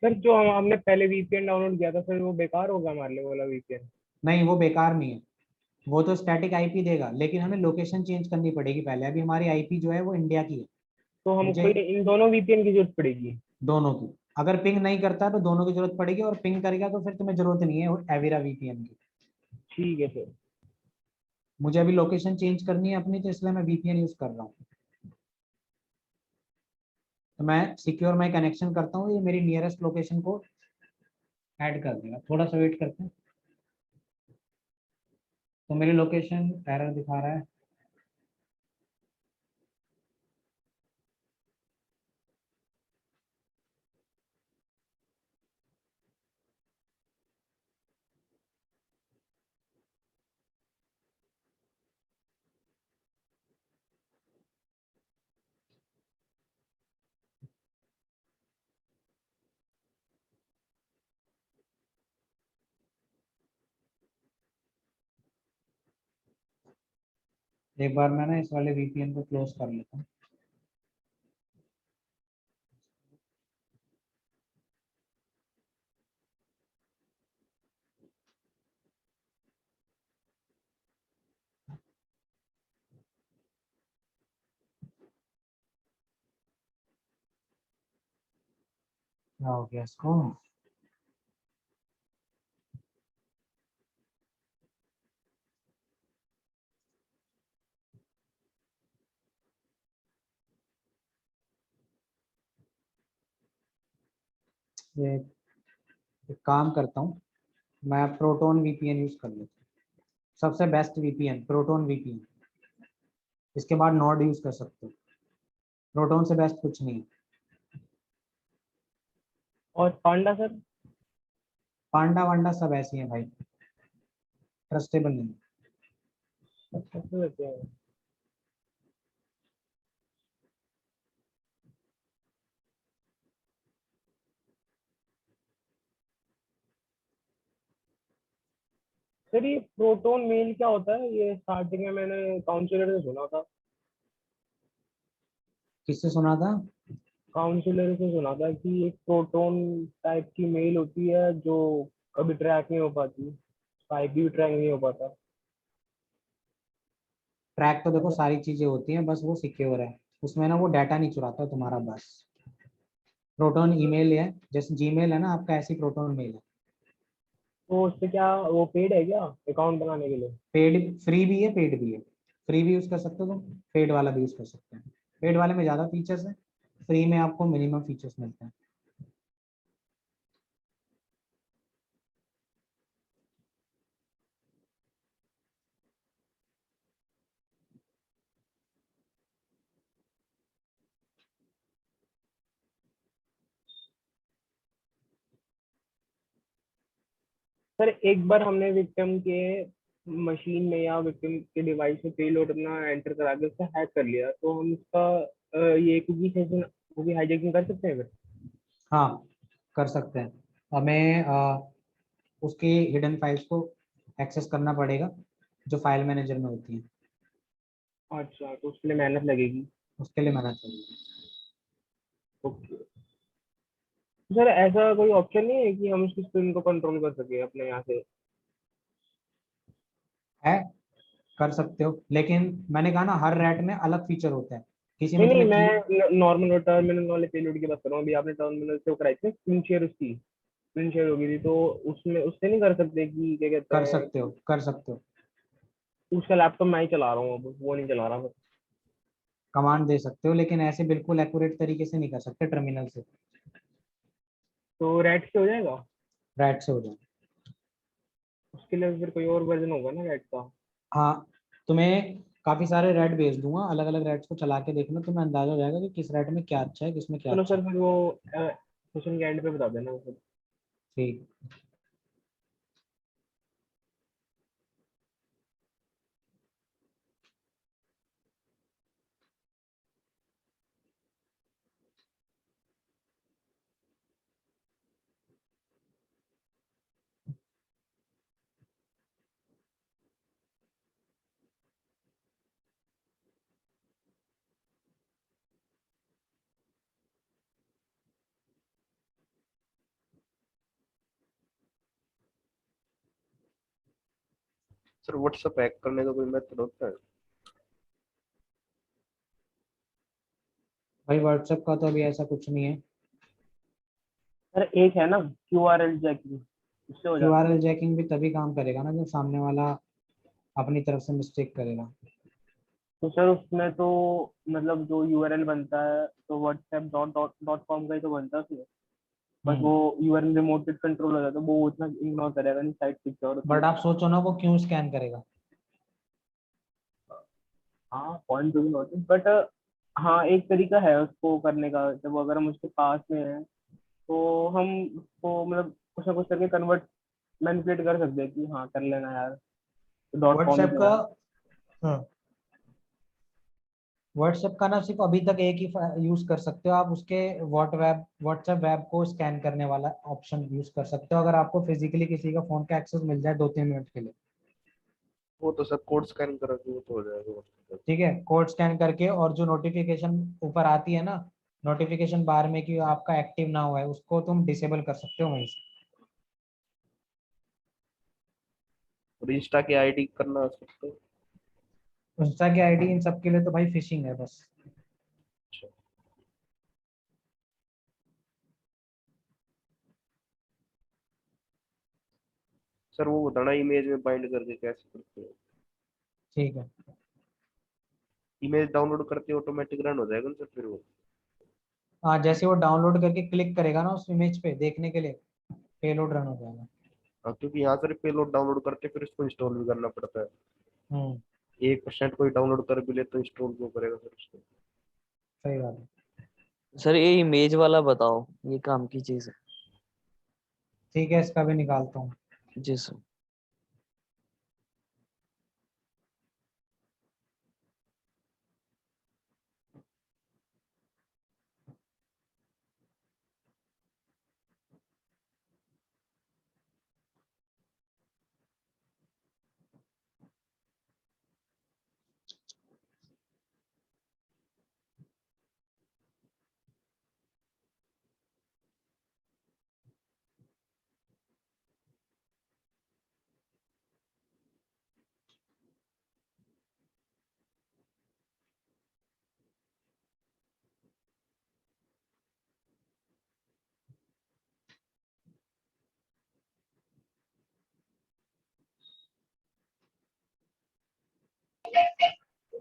सर जो हमने पहले वीपीएन डाउनलोड किया था सर, वो बेकार होगा हमारे लिए वो वाला वीपीएन? नहीं, वो बेकार नहीं है, वो तो स्टैटिक आईपी देगा, लेकिन हमें लोकेशन चेंज करनी पड़ेगी पहले। अभी हमारी आईपी जो है वो इंडिया की है। तो हमको मुझे इन दोनों वीपीएन की जरूरत पड़ेगी? दोनों की, अगर पिंग नहीं करता है तो दोनों की जरूरत पड़ेगी, और पिंग करेगा तो फिर तुम्हें जरूरत नहीं है एविरा वीपीएन की। ठीक है सर। मुझे अभी लोकेशन चेंज करनी है अपनी, तो इसलिए मैं वीपीएन यूज कर रहा हूँ। तो मैं सिक्योर माई कनेक्शन करता हूँ, ये मेरी नियरेस्ट लोकेशन को ऐड कर देगा। थोड़ा सा वेट करते हैं। तो मेरी लोकेशन एरर दिखा रहा है। एक बार मैं ना इस वाले वीपीएन को क्लोज कर लेता हूँ। क्या हो गया इसको? ये एक काम करता हूँ, मैं प्रोटोन वीपीएन यूज कर लेता हूँ। सबसे बेस्ट वीपीएन प्रोटोन वीपीएन। इसके बाद नॉड यूज कर सकते हो, प्रोटोन से बेस्ट कुछ नहीं है। और पांडा सर? पांडा वांडा सब ऐसे हैं भाई, ट्रस्टेबल नहीं। अच्छा तो क्या है? सर ये प्रोटोन मेल क्या होता है? ये स्टार्टिंग में मैंने काउंसलर से सुना था। किससे सुना था? काउंसलर से सुना था कि एक प्रोटोन टाइप की मेल होती है जो कभी ट्रैक नहीं हो पाती, स्पाइक भी ट्रैक नहीं हो पाता। ट्रैक तो देखो ऐसा? सारी चीजें होती हैं, बस वो सिक्योर है, उसमें ना वो डाटा नहीं चुराता तुम्हारा बस। प्रोटोन ईमेल है, जैसे जीमेल है ना आपका, ऐसी प्रोटोन मेल है। तो उससे क्या वो पेड है क्या अकाउंट बनाने के लिए? पेड फ्री भी है, पेड भी है। फ्री भी यूज कर सकते हो तुम, पेड वाला भी यूज कर सकते हैं। पेड वाले में ज्यादा फीचर्स है, फ्री में आपको मिनिमम फीचर्स मिलते हैं। सर एक बार हमने विक्टिम के मशीन में या विक्टिम के डिवाइस में पेलोड अपना एंटर करा के उसका हैक कर लिया, तो हम उसका ये कुकी सेशन कुकी हाईजैकिंग कर सकते हैं फिर? हाँ, कर सकते हैं। हमें उसकी हिडन फाइल्स को एक्सेस करना पड़ेगा, जो फाइल मैनेजर में होती है। अच्छा तो उसके लिए मेहनत लगेगी। उसके लिए मेहनत चाहिए। ओके। सर ऐसा कोई ऑप्शन नहीं है कि हम उसकी स्क्रीन को कंट्रोल कर सके अपने यहाँ से? है, कर सकते हो, लेकिन मैंने कहा ना हर रैट में अलग फीचर होता है। किसी में नहीं नहीं, तुम्हें की मैं नॉर्मल टर्मिनल वाले पेलोड की बात कर रहा हूँ। अभी आपने टर्मिनल से वो कराई थी स्क्रीन शेयर, उसकी स्क्रीन शेयर हो गई थी, तो उसमें उससे नहीं कर सकते कि क्या कहते कर हैं सकते हो, कि कर सकते हो। उसका लैपटॉप मैं ही चला रहा हूँ, अब वो नहीं चला रहा मैं। कमांड दे सकते हो, लेकिन ऐसे बिल्कुल एक्यूरेट तरीके से नहीं कर सकते टर्मिनल से। तो रेड से हो जाएगा? रैट से हो जाए। उसके लिए फिर कोई और वर्जन होगा ना रेड का? हाँ, तुम्हें काफी सारे रैट भेज दूंगा, अलग अलग रैट्स को चला के देखना, तुम्हें अंदाजा हो जाएगा कि किस रैट में क्या अच्छा है, किसमें क्या चलो अच्छा सर है। फिर वो सेशन के एंड पे बता देना फिर। ठीक। सर व्हाट्सएप हैक करने का कोई मेथड होता है? भाई व्हाट्सएप का तो अभी ऐसा कुछ नहीं है। सर एक है ना क्यूआरएल जैकिंग, उससे हो जाता है। यूआरएल जैकिंग भी तभी काम करेगा ना जब सामने वाला अपनी तरफ से मिस्टेक करेगा। तो सर उसमें तो मतलब जो यूआरएल बनता है तो WhatsApp dot dot dot com का ही तो बनता है उसमें। बस हम्म। वो यूआरएल रिमोटेड कंट्रोल हो जाता है, वो उतना इग्नोर करेगा नहीं, साइट सिक्योर होती बट है। आप सोचो ना वो क्यों स्कैन करेगा। हाँ पॉइंट तो भी होते हैं बट हाँ एक तरीका है उसको करने का, जब अगर हम उसके पास में हैं तो हम उसको मतलब कुछ ना कुछ करके कन्वर्ट मैनिपुलेट कर सकते हैं कि हाँ कर लेना यार, डॉट कॉम ही व्हाट्सएप तो का, है। हाँ, व्हाट्सएप का ना सिर्फ अभी तक एक ही यूज कर सकते हो आप, उसके व्हाट्सएप वेब को स्कैन करने वाला ऑप्शन यूज कर सकते हो, अगर आपको फिजिकली किसी का फोन का एक्सेस मिल जाए 2-3 मिनट के लिए। वो तो सर कोड स्कैन करा के वो तो हो जाएगा WhatsApp पे। ठीक है, कोड स्कैन करके, और जो नोटिफिकेशन ऊपर आती है ना, नोटिफिकेशन बार में कि आपका एक्टिव ना हुआ है, उसको तुम डिसेबल कर सकते हो वहीं से। और इंस्टा की आईडी करना सकते हो? इंस्टा की आईडी इन सब के लिए तो भाई फिशिंग है बस। अच्छा। सर वो बताना इमेज में बाइंड करके कैसे करते हो। ठीक है। इमेज डाउनलोड करते ऑटोमेटिक रन हो जाएगा ना सर फिर वो। हाँ, जैसे वो डाउनलोड करके क्लिक करेगा ना उस इमेज पे देखने के लिए, पेलोड रन हो जाएगा। हाँ, क्योंकि यहाँ सर पेलोड डाउनलोड करते फिर इसको इंस्टॉल भी करना पड़ता है। हम्म। 1% कोई डाउनलोड कर भी ले तो इंस्टॉल क्यों करेगा सर उसको। सही बात है। सर ये इमेज वाला बताओ, ये काम की चीज है। ठीक है, इसका भी निकालता हूँ। जी सर।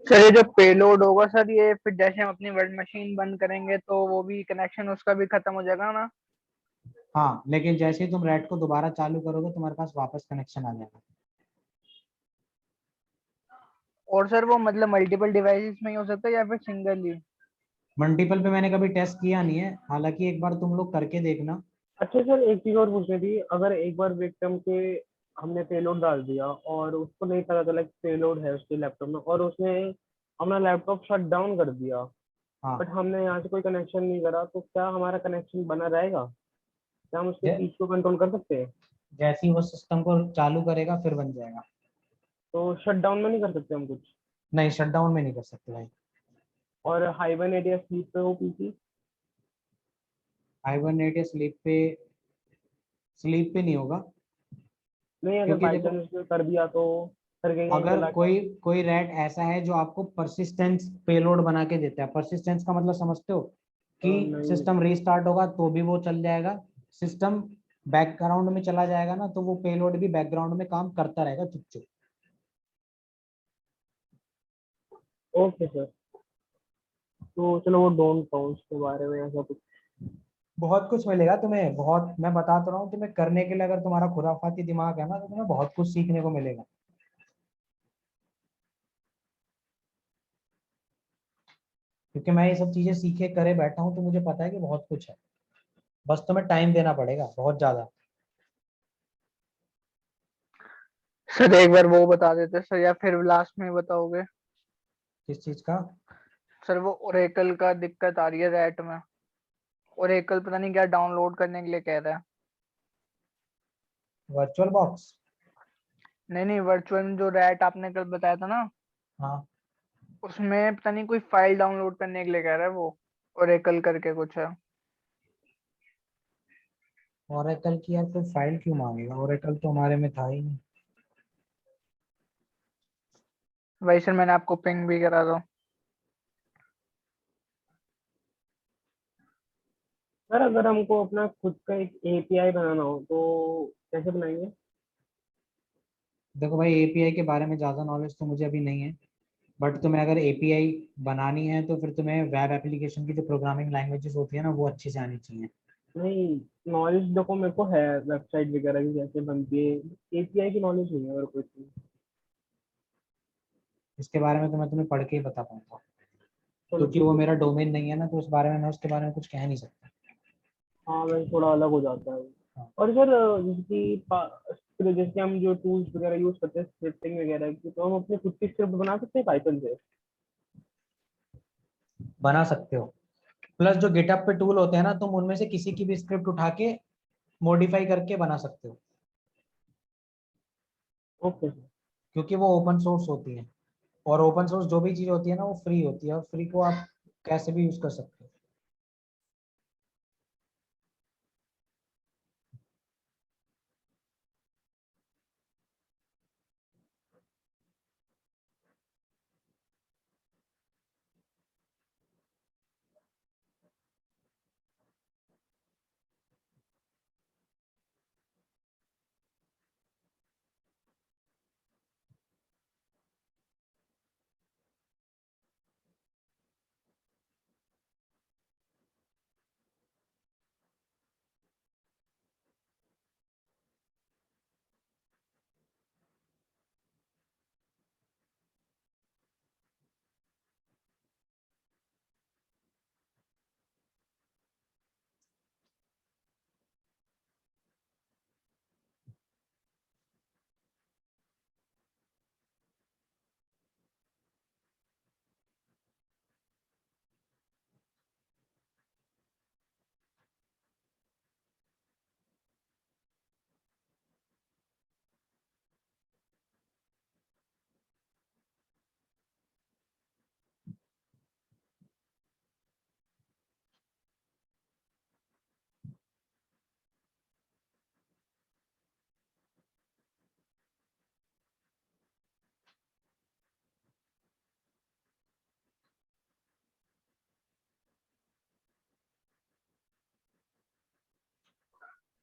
सर ये जो पेलोड होगा सर, ये फिर जैसे हम अपनी वर्ड मशीन बंद करेंगे तो वो भी कनेक्शन उसका भी खत्म हो जाएगा ना? हाँ, लेकिन जैसे ही तुम रैट को दोबारा चालू करोगे तुम्हारे पास वापस कनेक्शन आ जाएगा। और सर वो मतलब मल्टीपल डिवाइसेस में ही हो सकता है या फिर सिंगल ही? मल्टीपल पे मैंने कभी टेस्ट किया नहीं है, हालांकि एक बार तुम लोग करके देखना। अच्छा सर, एक चीज और पूछनी थी। अगर एक बार विक्टिम के हमने पेलोड डाल दिया और उसको नहीं पता चला कि पेलोड है उसके लैपटॉप में, और उसने अपना लैपटॉप शट डाउन कर दिया, हाँ, बट हमने यहाँ से कोई कनेक्शन नहीं करा, तो क्या हमारा कनेक्शन बना रहेगा? क्या हम उसके जै, स्पीच को कंट्रोल कर सकते हैं? जैसे ही वो सिस्टम को चालू करेगा फिर बन जाएगा। तो शट डाउन में नहीं कर सकते हम कुछ? नहीं, शट डाउन में नहीं कर सकते भाई। और हाइबरनेट या स्लीप पे हो पीसी? हाइबरनेट या स्लीप पे नहीं होगा। नहीं, अगर क्योंकि बाई देखो, चांस उसने कर दिया तो फिर कहीं अगर चला गया? कोई कोई रैट ऐसा है जो आपको परसिस्टेंस पेलोड बना के देता है, परसिस्टेंस का मतलब समझते हो कि नहीं। सिस्टम रीस्टार्ट होगा तो भी वो चल जाएगा, सिस्टम बैकग्राउंड में चला जाएगा ना तो वो पेलोड भी बैकग्राउंड में काम करता रहेगा चुप चुप। Okay sir. तो चलो वो डोंट काउंट के बारे में ऐसा कुछ। बहुत कुछ मिलेगा तुम्हें, बहुत, मैं बता तो रहा हूँ तुम्हें, करने के लिए अगर तुम्हारा खुराफाती दिमाग है ना तो तुम्हें बहुत कुछ सीखने को मिलेगा। क्योंकि मैं ये सब चीजें सीखे करे बैठा हूँ तो मुझे पता है कि बहुत कुछ है, बस तुम्हें टाइम देना पड़ेगा बहुत ज्यादा। सर एक बार वो बता देते सर, या फिर लास्ट में बताओगे? किस चीज का? सर वो ओरेकल का दिक्कत आ रही है रैट में। ओरेकल पता नहीं क्या डाउनलोड करने के लिए कह रहा है। Virtual box? नहीं नहीं, वर्चुअल जो रैट आपने कल बताया था ना, हाँ। उसमें पता नहीं कोई फाइल डाउनलोड करने के लिए कह रहा है वो। ओरेकल करके कुछ है। ओरेकल की यार कोई फाइल क्यों मांगेगा, ओरेकल तो हमारे में था ही नहीं। वही सर, मैंने आपको पिंग भी करा दो। सर अगर हमको अपना खुद का एक एपीआई बनाना हो तो कैसे बनाएंगे? देखो भाई, एपीआई के बारे में ज्यादा नॉलेज तो मुझे अभी नहीं है, बट तुम्हें अगर एपीआई बनानी है तो फिर तुम्हें वेब एप्लीकेशन की जो प्रोग्रामिंग लैंग्वेजेस होती है ना वो अच्छी से आनी चाहिए। नहीं, नॉलेज देखो मेरे को है वेबसाइट वगैरह की कैसे बनती है, एपीआई की नॉलेज नहीं है मेरे को इतनी। इसके बारे में तो मैं तुम्हें पढ़ के ही बता पाऊंगा, चलो क्योंकि ठीक वो है। मेरा डोमेन नहीं है ना, तो उस बारे में मैं उसके बारे में कुछ कह नहीं सकता। हाँ, वैसे थोड़ा अलग हो जाता है। हाँ, और सर जैसे कि फिर जैसे हम जो टूल्स वगैरह यूज करते हैं स्क्रिप्टिंग वगैरह की, तो हम अपने खुद की स्क्रिप्ट बना सकते हैं पाइथन से? बना सकते हो। प्लस जो गिटहब पे टूल होते हैं ना, तुम उनमें से किसी की भी स्क्रिप्ट उठा के मॉडिफाई करके बना सकते हो, ओके सर। क्योंकि वो ओपन सोर्स होती है। और ओपन सोर्स जो भी चीज होती है ना वो फ्री होती है, और फ्री को आप कैसे भी यूज कर सकते हो।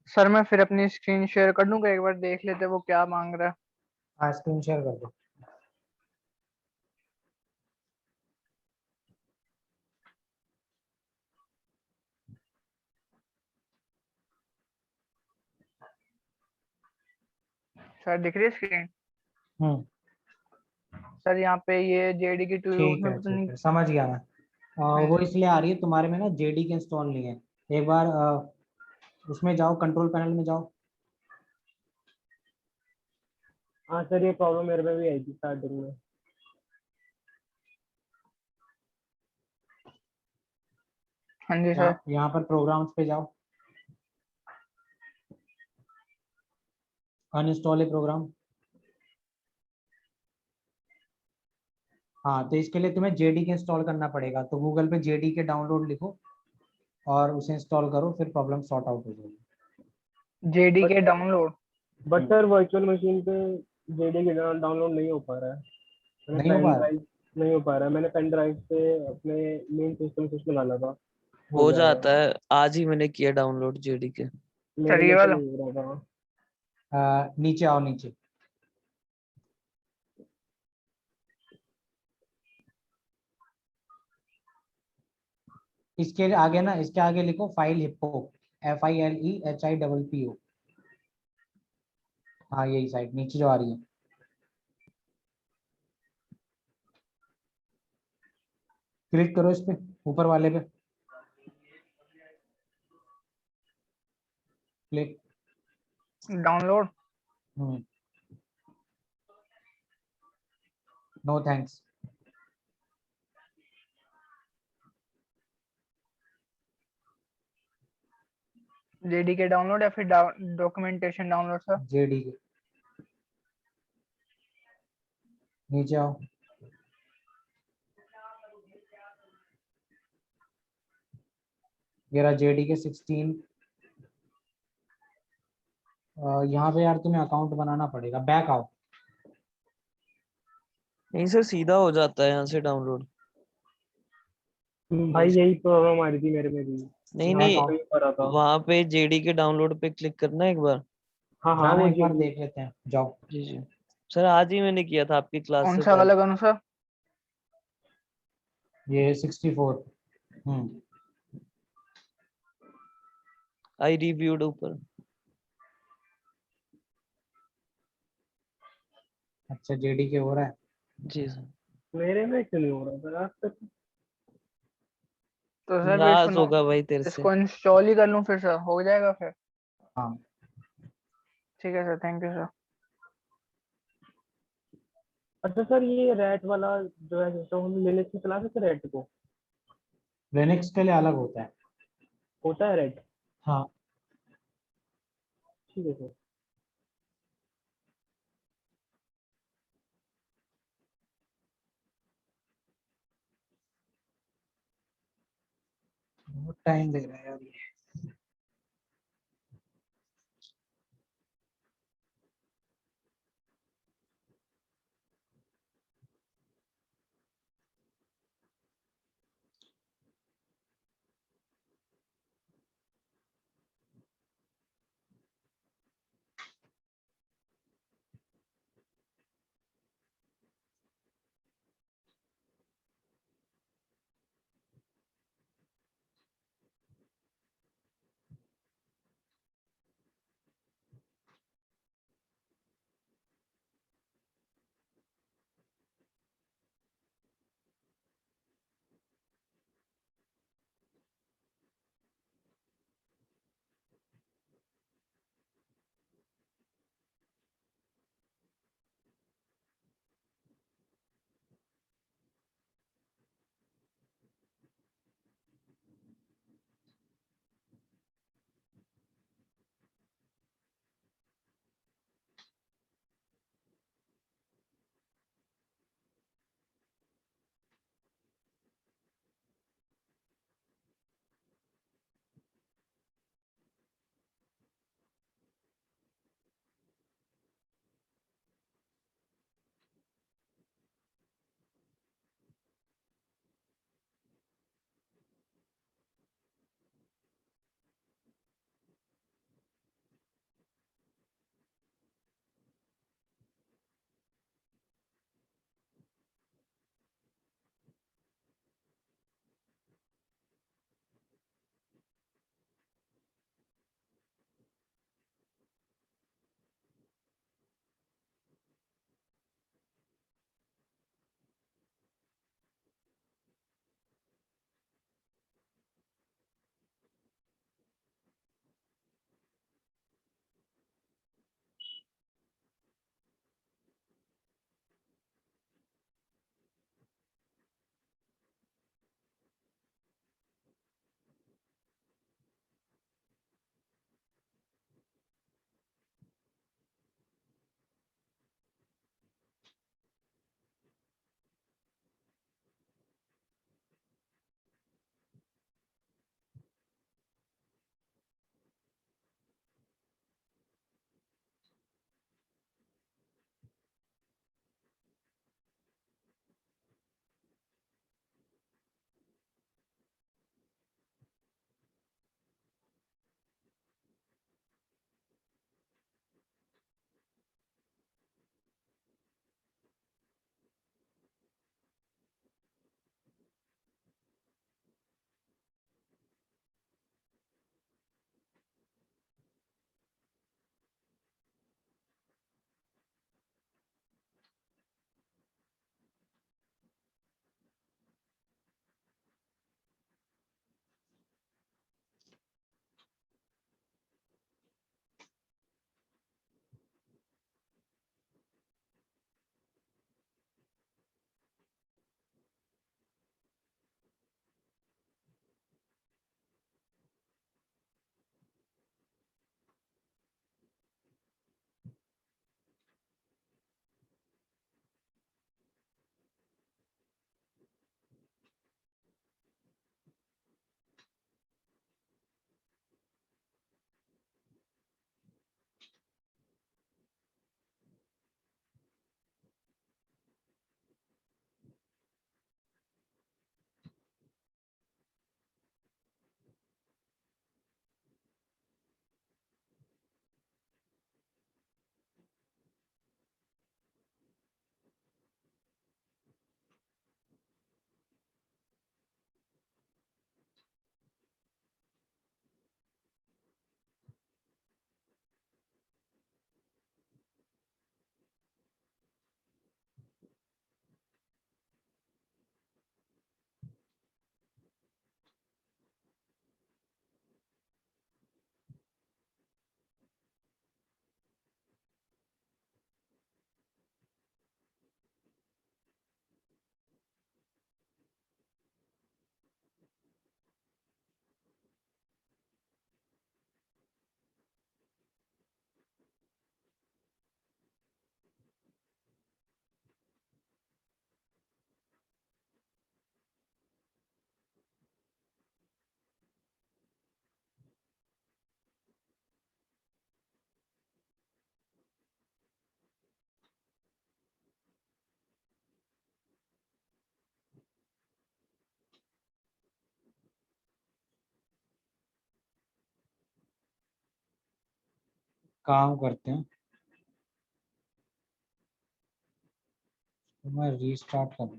सर मैं फिर अपनी स्क्रीन शेयर कर दूंगा, एक बार देख लेते वो क्या मांग रहा है। हाँ स्क्रीन शेयर कर दो। सर दिख रही है स्क्रीन? हम्म, सर यहाँ पे ये जेडी की टू ठीक में है पता ठीक नहीं। है, समझ गया मैं। हाँ वो जी। इसलिए आ रही है तुम्हारे में ना, जेडी के इंस्टॉल नहीं है। एक बार उसमें जाओ, कंट्रोल पैनल में जाओ। हाँ सर, ये प्रॉब्लम मेरे में भी आई थी स्टार्टिंग में। हाँ जी सर। यहाँ पर प्रोग्राम्स पे जाओ, अनइंस्टॉल है प्रोग्राम। हाँ तो इसके लिए तुम्हें जेडी के इंस्टॉल करना पड़ेगा, तो गूगल पे जेडी के डाउनलोड लिखो और उसे इंस्टॉल करो, फिर प्रॉब्लम सॉर्ट आउट हो जाएगी। जेडी बट के download. But sir virtual machine पे जेडी के डाउनलोड नहीं हो पा रहा है। मैंने नहीं हो पेन पा रहा? ड्राइव नहीं हो पा रहा है। मैंने पेन ड्राइव से अपने मेन सिस्टम से उसमें डाला था, हो हो जाएगा। जाता है, आज ही मैंने किया डाउनलोड जेडी के। मेरे सर ये में तो वाला। नहीं हो रहा था। नीचे आओ, नीचे। इसके आगे ना, इसके आगे लिखो फाइल हिप्पो, FILEHIPPO। हाँ यही साइड नीचे जो आ रही है, क्लिक करो इस पे, ऊपर वाले पे click. Download. No thanks. JD K download या फिर डॉक्यूमेंटेशन डाउनलोड सर? जेडी के नीचे आओ। ये रहा जेडी के 16। यहाँ पे यार तुम्हें अकाउंट बनाना पड़ेगा, बैक आओ। नहीं सर, सीधा हो जाता है यहाँ से डाउनलोड। भाई यही प्रॉब्लम आ रही थी मेरे में भी। नहीं यहाँ बैक नहीं, से आओ। नहीं हो रहा था। वहां पे जेडी के डाउनलोड पे क्लिक करना है एक बार। हाँ हाँ, जाना वो एक बार जेडी। देख लेते हैं, जाओ। जी जी सर, आज ही मैंने किया था आपकी क्लास कौन से सा पहले। वाला करूँ सर? ये 64। आई रिव्यूड ऊपर। अच्छा जेडी के हो रहा है। जी सर। मेरे में क्यों नहीं हो रहा था आज तक? तो सर फिर नाराज सुनो, होगा भाई तेरे से। इसको इंस्टॉल ही कर लूँ फिर सर, हो जाएगा फिर? हाँ ठीक है सर, थैंक यू सर। अच्छा सर, ये रैट वाला जो है सिस्टम, हम लिनक्स में चला सकते रैट को? लिनक्स के लिए अलग होता है। होता है रैट? हाँ ठीक है सर। बहुत टाइम दे रहा है यार ये। काम करते हैं, तो मैं रीस्टार्ट करूँ।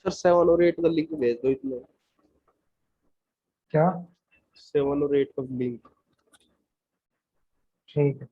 सर 7 और 8 का लिंक भेज दो इसमें। क्या? 7 और 8 का लिंक। ठीक है।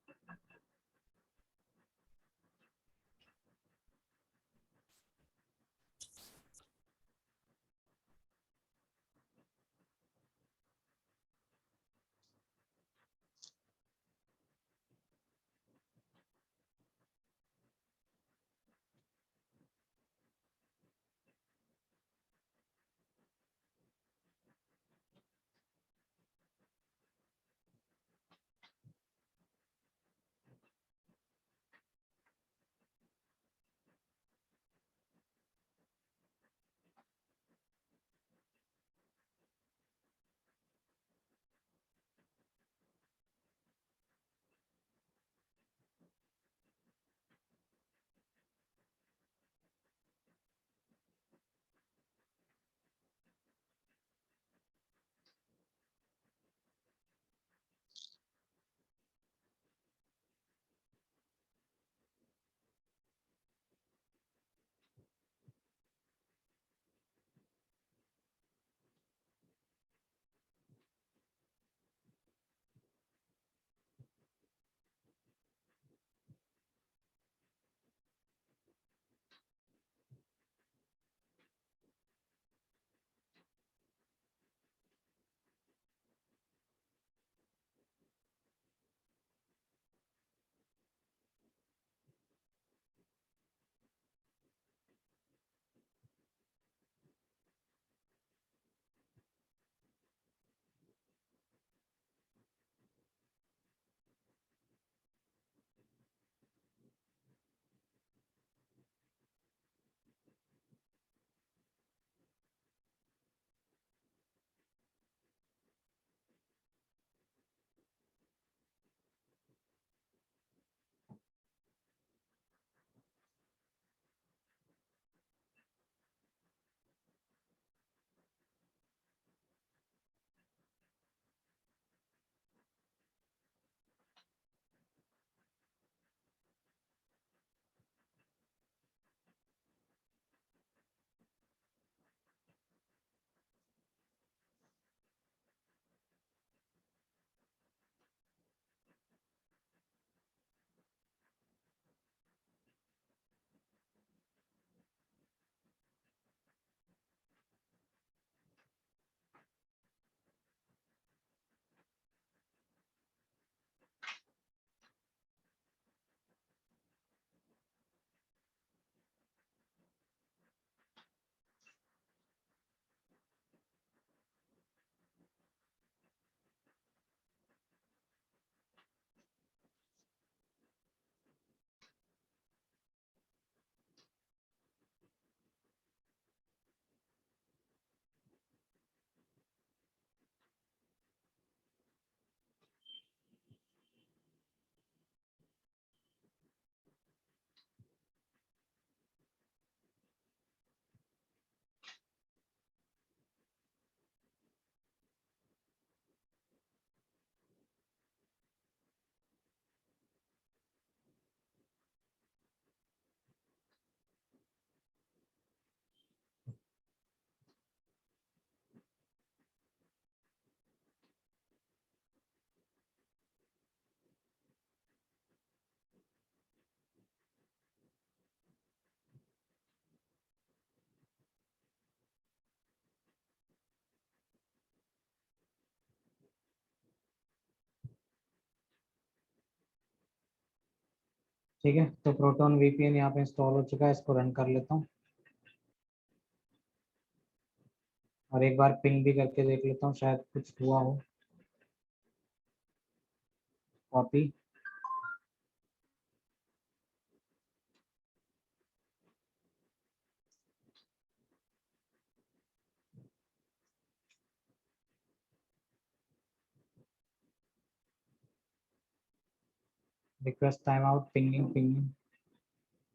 ठीक है, तो प्रोटोन वीपीएन यहाँ पे इंस्टॉल हो चुका है, इसको रन कर लेता हूँ और एक बार पिंग भी करके देख लेता हूँ, शायद कुछ हुआ हो। Copy, request time out, pinging pinging,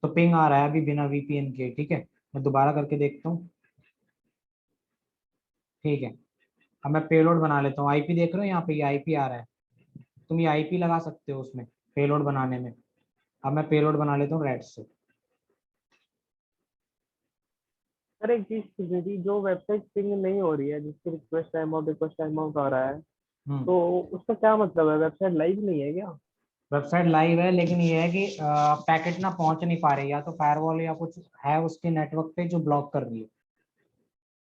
तो पिंग आ रहा है अभी बिना वीपीएन के। ठीक है, मैं दोबारा करके देखता हूँ। ठीक है, अब मैं पेलोड बना लेता हूँ। आईपी देख रहे हो यहाँ पे, ये आईपी आ रहा है, तुम ये आईपी लगा सकते हो उसमें पेलोड बनाने में। अब मैं पेलोड बना लेता हूँ रेड से। सर एक चीज पूछनी थी, जो वेबसाइट पिंग नहीं हो रही है, जिसकी रिक्वेस्ट टाइम आउट आ रहा है, हम्म, तो उसका क्या मतलब है? वेबसाइट लाइव नहीं है क्या? वेबसाइट लाइव है, लेकिन ये है कि पैकेट ना पहुंच नहीं पा रहे, या तो फायरवॉल या कुछ है उसके नेटवर्क पे जो ब्लॉक कर रही है।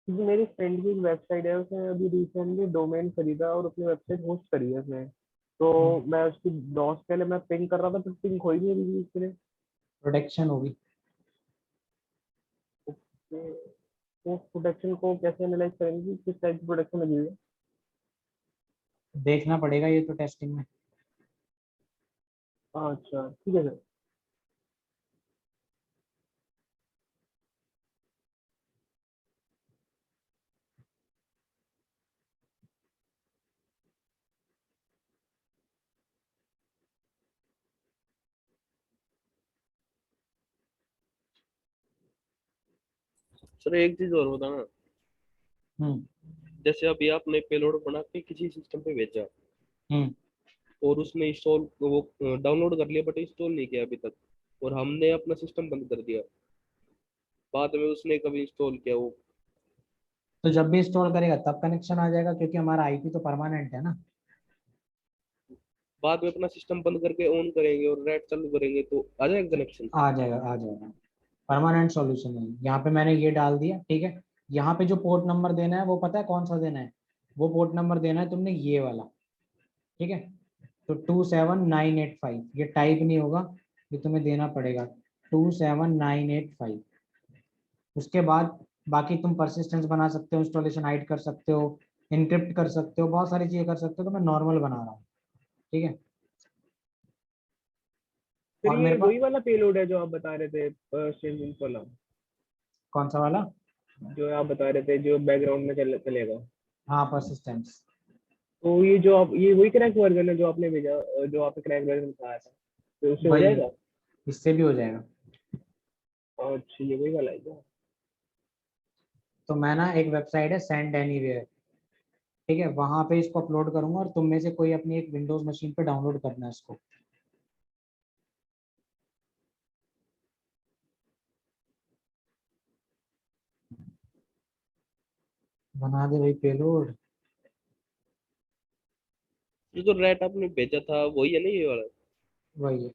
क्योंकि मेरी फ्रेंड की एक वेबसाइट है, उसने अभी रिसेंटली डोमेन खरीदा और अपनी वेबसाइट होस्ट करी है उसने। तो हम्म, मैं उसकी डॉस पहले मैं पिंग कर रहा था, फिर पिंग हो ही नहीं रही थी उसके लिए। प्रोटेक्शन होगी। तो प्रोटेक्शन को कैसे एनालाइज करेंगे कि किस टाइप की प्रोटेक्शन लगी हुई है? देखना पड़ेगा ये तो टेस्टिंग में। अच्छा ठीक है सर। सर एक चीज और बताना, हम्म, जैसे अभी आपने पेलोड बना के किसी सिस्टम पे भेजा हम्म। और उसने इंस्टॉल वो डाउनलोड कर लिया बट इंस्टॉल नहीं किया अभी तक, और हमने अपना सिस्टम बंद कर दिया, बाद में उसने कभी इंस्टॉल किया वो, तो जब भी इंस्टॉल करेगा तब कनेक्शन आ जाएगा, क्योंकि हमारा आईपी तो परमानेंट है ना। बाद में अपना सिस्टम बंद करके ऑन करेंगे और रेड चालू करेंगे तो आ जाएगा कनेक्शन। आ जाएगा, आ जाएगा। परमानेंट सॉल्यूशन है। यहाँ पे मैंने ये डाल दिया, ठीक है। यहाँ पे जो पोर्ट नंबर देना है वो पता है कौन सा देना है? वो पोर्ट नंबर देना है तुमने ये वाला। ठीक है, तो 27985, ये टाइप नहीं होगा, ये तुम्हें देना पड़ेगा 27985। उसके बाद बाकी तुम परसिस्टेंस बना सकते हो, इंस्टॉलेशन हाइड कर सकते हो, इनक्रिप्ट कर सकते हो, बहुत सारी चीजें कर सकते हो। तो मैं नॉर्मल बना रहा हूँ। ठीक है, फिर और ये मेरे पास वही वाला पेलोड है जो आप बता रहे थे, स्ट्रीम वाला, कौन सा वाला? जो आप बता रहे थे जो बैकग्राउंड में चलेगा? हाँ, परसिस्टेंस। तो ये जो आप, ये वही क्रैक वर्जन है जो आपने भेजा, जो आपने क्रैक वर्जन बताया था, तो उससे हो वही है, जाएगा? इससे भी हो जाएगा। अच्छा ये वही वाला है क्या? तो मैं ना, एक वेबसाइट है सेंड एनीवेयर, ठीक है, वहां पे इसको अपलोड करूंगा और तुम में से कोई अपनी एक विंडोज मशीन पे डाउनलोड करना है इसको। बना दे भाई पेलोड। ये जो रेड आपने भेजा था वही है ना ये वाला? वही है।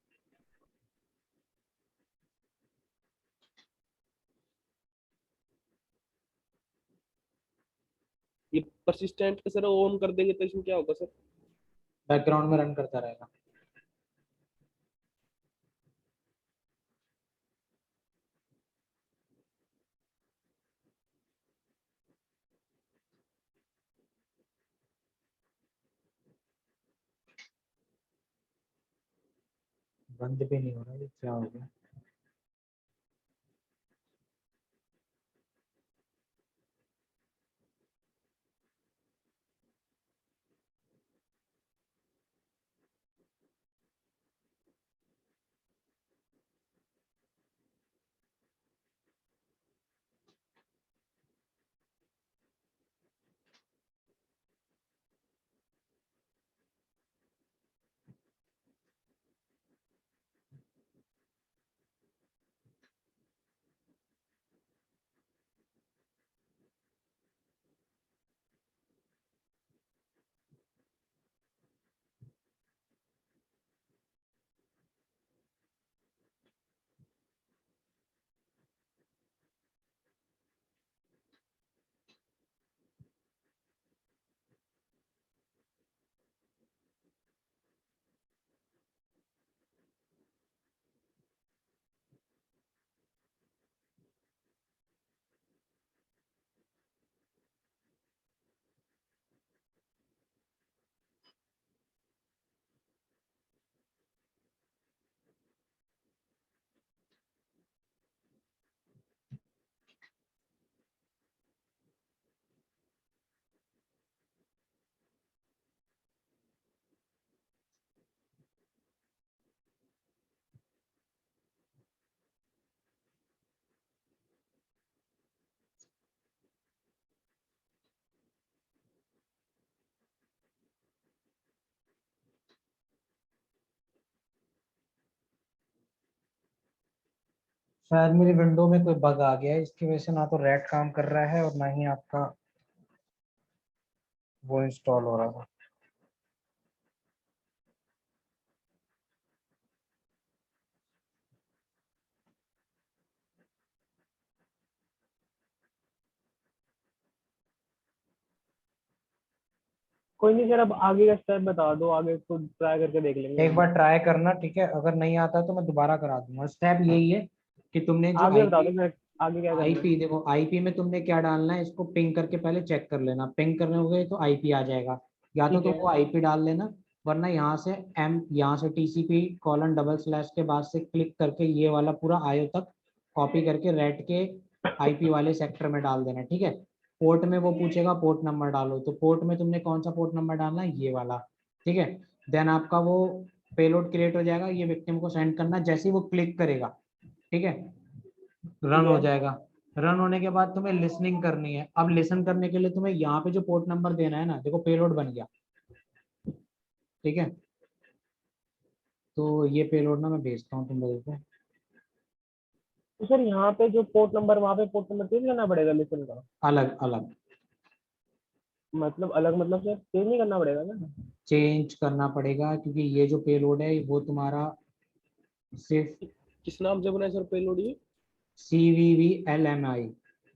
ये परसिस्टेंट का सर ऑन कर देंगे तो इसमें क्या होगा सर? बैकग्राउंड में रन करता रहेगा। बंद भी नहीं हो रहा, ये क्या हो गया? शायद मेरी विंडो में कोई बग आ गया है, इसकी वजह से ना तो रेड काम कर रहा है और ना ही आपका वो इंस्टॉल हो रहा था। कोई नहीं सर, अब आगे का स्टेप बता दो, आगे तो ट्राई करके देख लेंगे एक हम। बार ट्राई करना, ठीक है? अगर नहीं आता तो मैं दोबारा करा दूंगा। स्टेप यही है कि तुमने जो आगे बता दो फिर, आगे क्या करना है। आईपी देखो, आईपी में तुमने क्या डालना है, इसको पिंग करके पहले चेक कर लेना। पिंग करने हो गए तो आईपी आ जाएगा, या तो ठीक तुम है। वो आईपी डाल लेना, वरना यहाँ से यहाँ से टीसीपी कॉलन डबल स्लैश के बाद से क्लिक करके ये वाला पूरा आयो तक कॉपी करके रेट के आईपी वाले सेक्टर में डाल देना, ठीक है? पोर्ट में वो पूछेगा पोर्ट नंबर डालो, तो पोर्ट में तुमने कौन सा पोर्ट नंबर डालना है, ये वाला, ठीक है? देन आपका वो पेलोड क्रिएट हो जाएगा, ये विक्टिम को सेंड करना। जैसे ही वो क्लिक करेगा, ठीक है, ठीक रन हो है। जाएगा। रन होने के बाद तुम्हें लिसनिंग करनी है। अब लिसन करने के लिए तुम्हें यहाँ पे जो पोर्ट नंबर देना है ना, देखो पेलोड बन गया, ठीक है? तो ये पेलोड ना मैं भेजता हूँ तुम लोगों को। तो सर यहाँ पे जो पोर्ट नंबर, वहाँ पे पोर्ट नंबर चेंज करना पड़ेगा लिसन का? अलग अलग मतलब अलग, मतलब सर चेंज नहीं करना पड़ेगा ना? चेंज करना पड़ेगा, क्योंकि ये जो पेलोड है वो तुम्हारा सिर्फ किस नाम से बना है सर पेलोड ये? CVVLMI।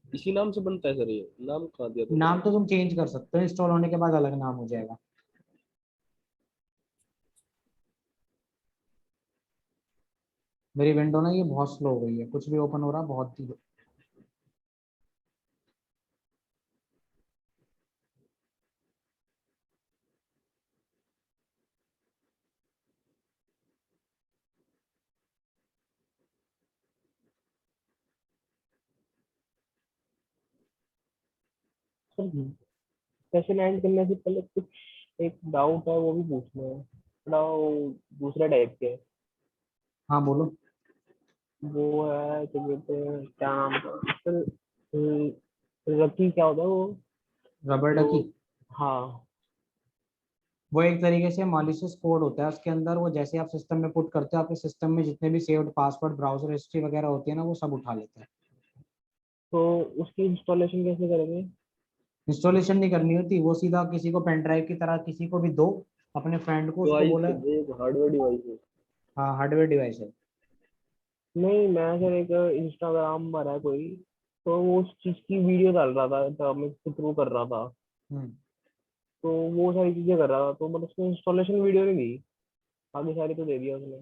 इसी नाम से बनता है सर? ये नाम कहाँ दिया तुमने? नाम तो तुम चेंज कर सकते हो, इंस्टॉल होने के बाद अलग नाम हो जाएगा। मेरी विंडो ना ये बहुत स्लो हो गई है, कुछ भी ओपन हो रहा है बहुत ही। सर सेशन एंड करने से पहले कुछ एक डाउट है, वो भी पूछना है थोड़ा, वो दूसरा टाइप के है। हाँ बोलो। वो है तो कहते हैं, क्या नाम था सर? रकी क्या होता है वो? रबर जो, डकी हाँ। वो एक तरीके से मॉलिशियस कोड होता है उसके अंदर। वो जैसे आप सिस्टम में पुट करते हो, आपके सिस्टम में जितने भी सेव्ड पासवर्ड, ब्राउजर हिस्ट्री वगैरह होती है ना, वो सब उठा लेता है। तो उसकी इंस्टॉलेशन कैसे करेंगे? इंस्टॉलेशन नहीं करनी होती, वो सीधा किसी को पेन ड्राइव की तरह किसी को भी दो, अपने फ्रेंड को, उसको डिवाइस बोला। है, एक हार्डवेयर डिवाइस है। हाँ हार्डवेयर डिवाइस है। नहीं, मैं सर एक इंस्टाग्राम पर है कोई, तो वो उस चीज की वीडियो डाल रहा था, तो मैं उसके थ्रू कर रहा था। हम्म। तो वो सारी चीजें कर रहा था, तो मतलब उसने इंस्टॉलेशन वीडियो नहीं दी, बाकी सारी तो दे दिया उसने।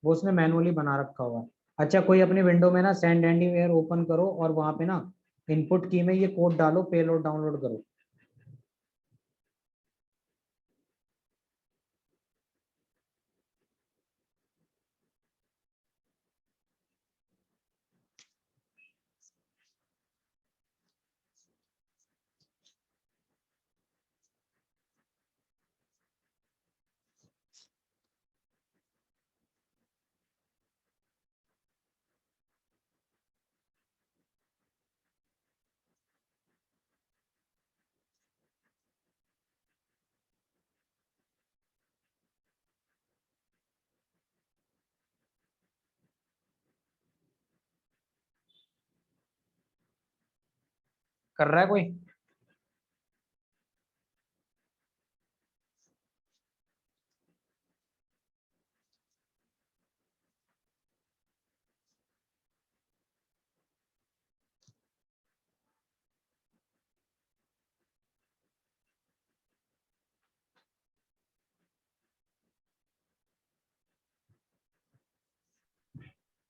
वो उसने मैनुअली बना रखा हुआ है। अच्छा, कोई अपनी विंडो में ना सेंड एनीवेयर ओपन करो और वहां पे ना इनपुट की में ये कोड डालो, पेलोड डाउनलोड करो। कर रहा है कोई?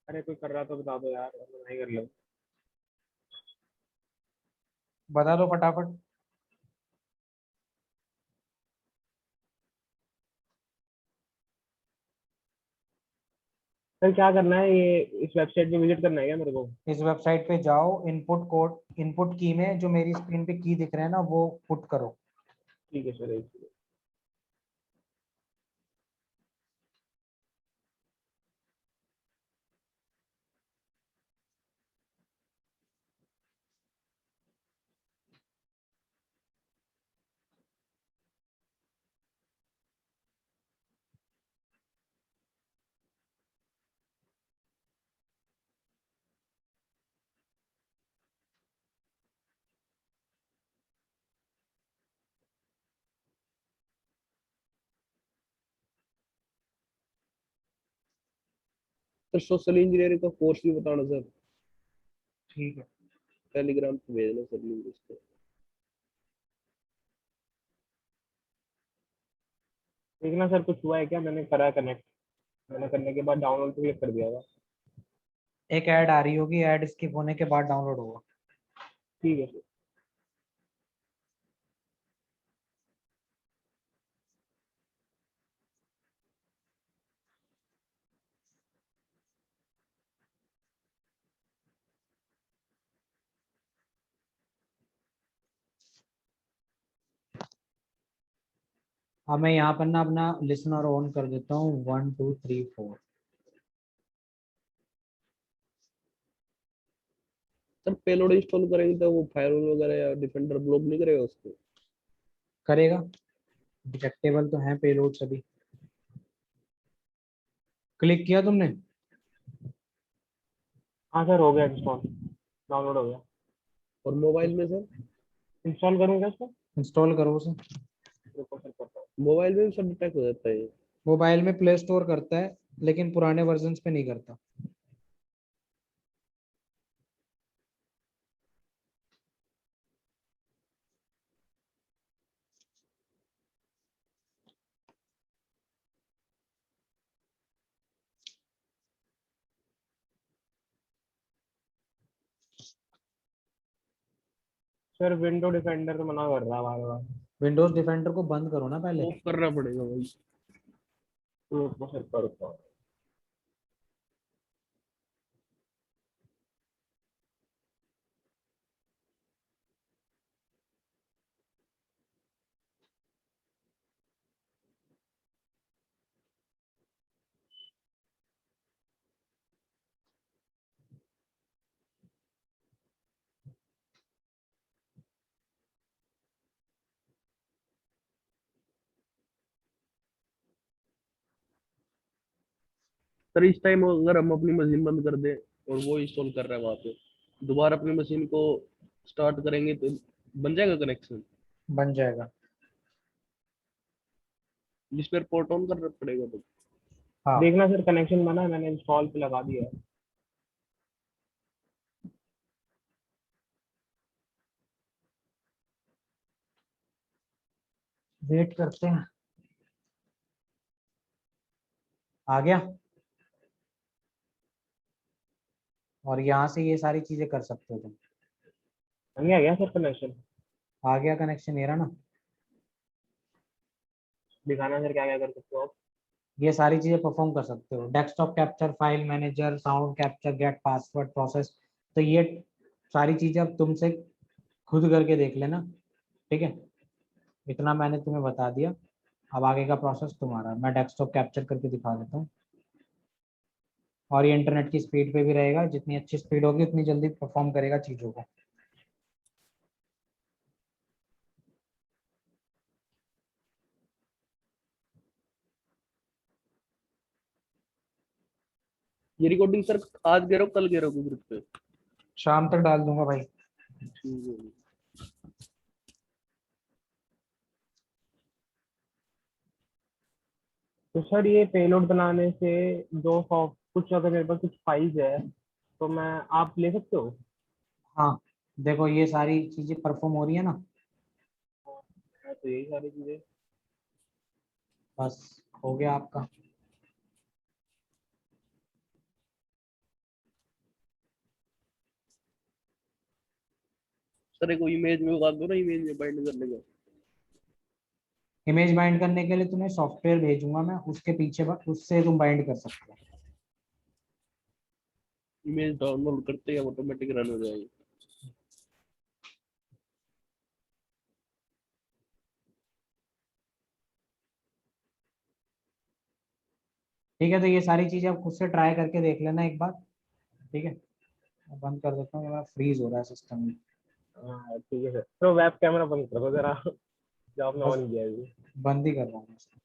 अरे कोई कर रहा तो बता दो यार, वरना नहीं कर लो। बता दो फटाफट। सर क्या करना है, ये इस वेबसाइट पे विजिट करना है क्या मेरे को? इस वेबसाइट पे जाओ, इनपुट कोड, इनपुट की में जो मेरी स्क्रीन पे की दिख रहा है ना, वो पुट करो। ठीक है सर, एक सर सोशल इंजीनियरिंग का कोर्स भी बताना सर, ठीक है। टेलीग्राम पे भेजना सर लिंक उसको। देखना सर कुछ हुआ है क्या, मैंने करा कनेक्ट, मैंने करने के बाद डाउनलोड पे क्लिक कर दिया था। एक ऐड आ रही होगी, ऐड स्किप होने के बाद डाउनलोड होगा। ठीक है सर। अब मैं यहाँ पर ना अपना लिसनर ऑन कर देता हूँ, 1 2 3 4। सर पेलोड इंस्टॉल करेंगे तो वो फायरवॉल वगैरह या डिफेंडर ब्लॉक नहीं करेगा उसको? करेगा, डिटेक्टेबल तो है पेलोड सभी। क्लिक किया तुमने? हाँ सर हो गया इंस्टॉल, डाउनलोड हो गया। और मोबाइल में सर? इंस्टॉल करूँगा इसको? इंस्टॉल करो उसे। रुको सर करता हूँ। मोबाइल में भी सब डिटेक्ट हो जाता है ये? मोबाइल में प्ले स्टोर करता है, लेकिन पुराने वर्जन पे नहीं करता। सर विंडो डिफेंडर तो मना कर रहा है बार बार। विंडोज डिफेंडर को बंद करो ना पहले। ऑफ करना पड़ेगा भाई। रुको सर करता हूँ। सर इस टाइम अगर हम अपनी मशीन बंद कर दें और वो इंस्टॉल कर रहा है वहां पे, दोबारा अपनी मशीन को स्टार्ट करेंगे तो बन जाएगा कनेक्शन? बन जाएगा। जिस पर पोर्ट ऑन करना पड़ेगा तो? हाँ, देखना सर कनेक्शन बना है, मैंने इंस्टॉल पे लगा दिया है। वेट करते हैं। आ गया। और यहाँ से ये सारी चीजें कर सकते हो तुम। बन गया सर कनेक्शन? आ गया कनेक्शन, ये रहा ना। दिखाना सर क्या क्या कर सकते हो आप। ये सारी चीजें परफॉर्म कर सकते हो, desktop capture, file manager, sound capture, gate password process. तो ये सारी चीजें अब तुमसे खुद करके देख लेना, ठीक है। इतना मैंने तुम्हें बता दिया, अब आगे का प्रोसेस तुम्हारा। मैं डेस्कटॉप कैप्चर करके दिखा देता हूँ। और ये इंटरनेट की स्पीड पे भी रहेगा, जितनी अच्छी स्पीड होगी उतनी जल्दी परफॉर्म करेगा चीजों को। ये रिकॉर्डिंग सर आज कह रहे हो कल कह रहे हो ग्रुप पे? शाम तक डाल दूंगा भाई। ठीक है। तो सर ये पेलोड बनाने से जो सॉफ्ट कुछ अगर मेरे पास कुछ फाइल्स है तो मैं, आप ले सकते हो? हाँ, देखो ये सारी चीजें परफॉर्म हो रही है ना। तो यही सारी चीजें। बस हो गया आपका। सर एक इमेज में उगा दो ना, इमेज में बाइंड करने का। इमेज बाइंड करने के लिए तुम्हें सॉफ्टवेयर भेजूंगा मैं, उसके पीछे उससे तुम बाइंड कर सकते हो। इमेज डाउनलोड करते हैं ऑटोमेटिक रन हो जाएगी। ठीक है, तो ये सारी चीजें आप खुद से ट्राई करके देख लेना एक बार, ठीक है। मैं बंद कर देता हूँ, ये मेरा फ्रीज हो रहा है सिस्टम में। हाँ ठीक है सर, तो वेब कैमरा बंद कर दो जरा, जो आपने बस ऑन किया है अभी। बंद ही कर रहा हूँ मैं इसको,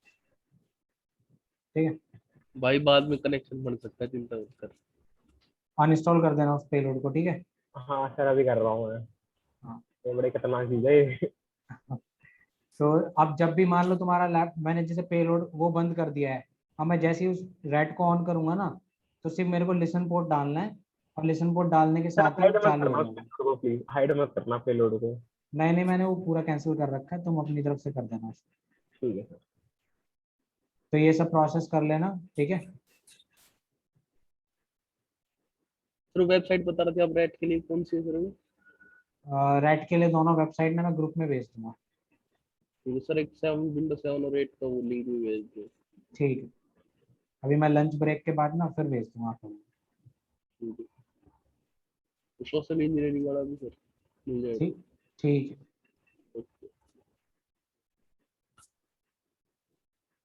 ठीक है। भाई बाद में कनेक्शन बन सकता है, चिंता मत कर। अनइंस्टॉल कर देना उस पेलोड को, ठीक है। हाँ सर अभी कर रहा हूँ मैं। हाँ। ये बड़ी खतरनाक चीज है ये। तो अब जब भी मान लो तुम्हारा लैप, मैंने जैसे पेलोड वो बंद कर दिया है, अब मैं जैसे ही उस रेड को ऑन करूंगा ना, तो सिर्फ मेरे को लिसन पोर्ट डालना है और लिसन पोर्ट डालने के साथ ही हाइड मत चालू करना हो जाएगा। उसको प्लीज, हाइड मत करना पेलोड को। नहीं नहीं, मैंने वो पूरा कैंसिल कर रखा है, तुम अपनी तरफ से कर देना। ठीक है सर। तो ये सब प्रोसेस कर लेना, ठीक है। सर वेबसाइट बता रहे थे आप रेट के लिए कौन सी है सर वो? रेट के लिए दोनों वेबसाइट में मैं ग्रुप में भेज दूंगा। ठीक है सर, एक 7 विंडोज 7 और 8 का वो लिंक भी भेज दो। ठीक है, अभी मैं लंच ब्रेक के बाद ना फिर भेज दूंगा आपको। ठीक है, सोशल इंजीनियरिंग वाला भी सर मिल जाएगा। ठीक, ठीक है।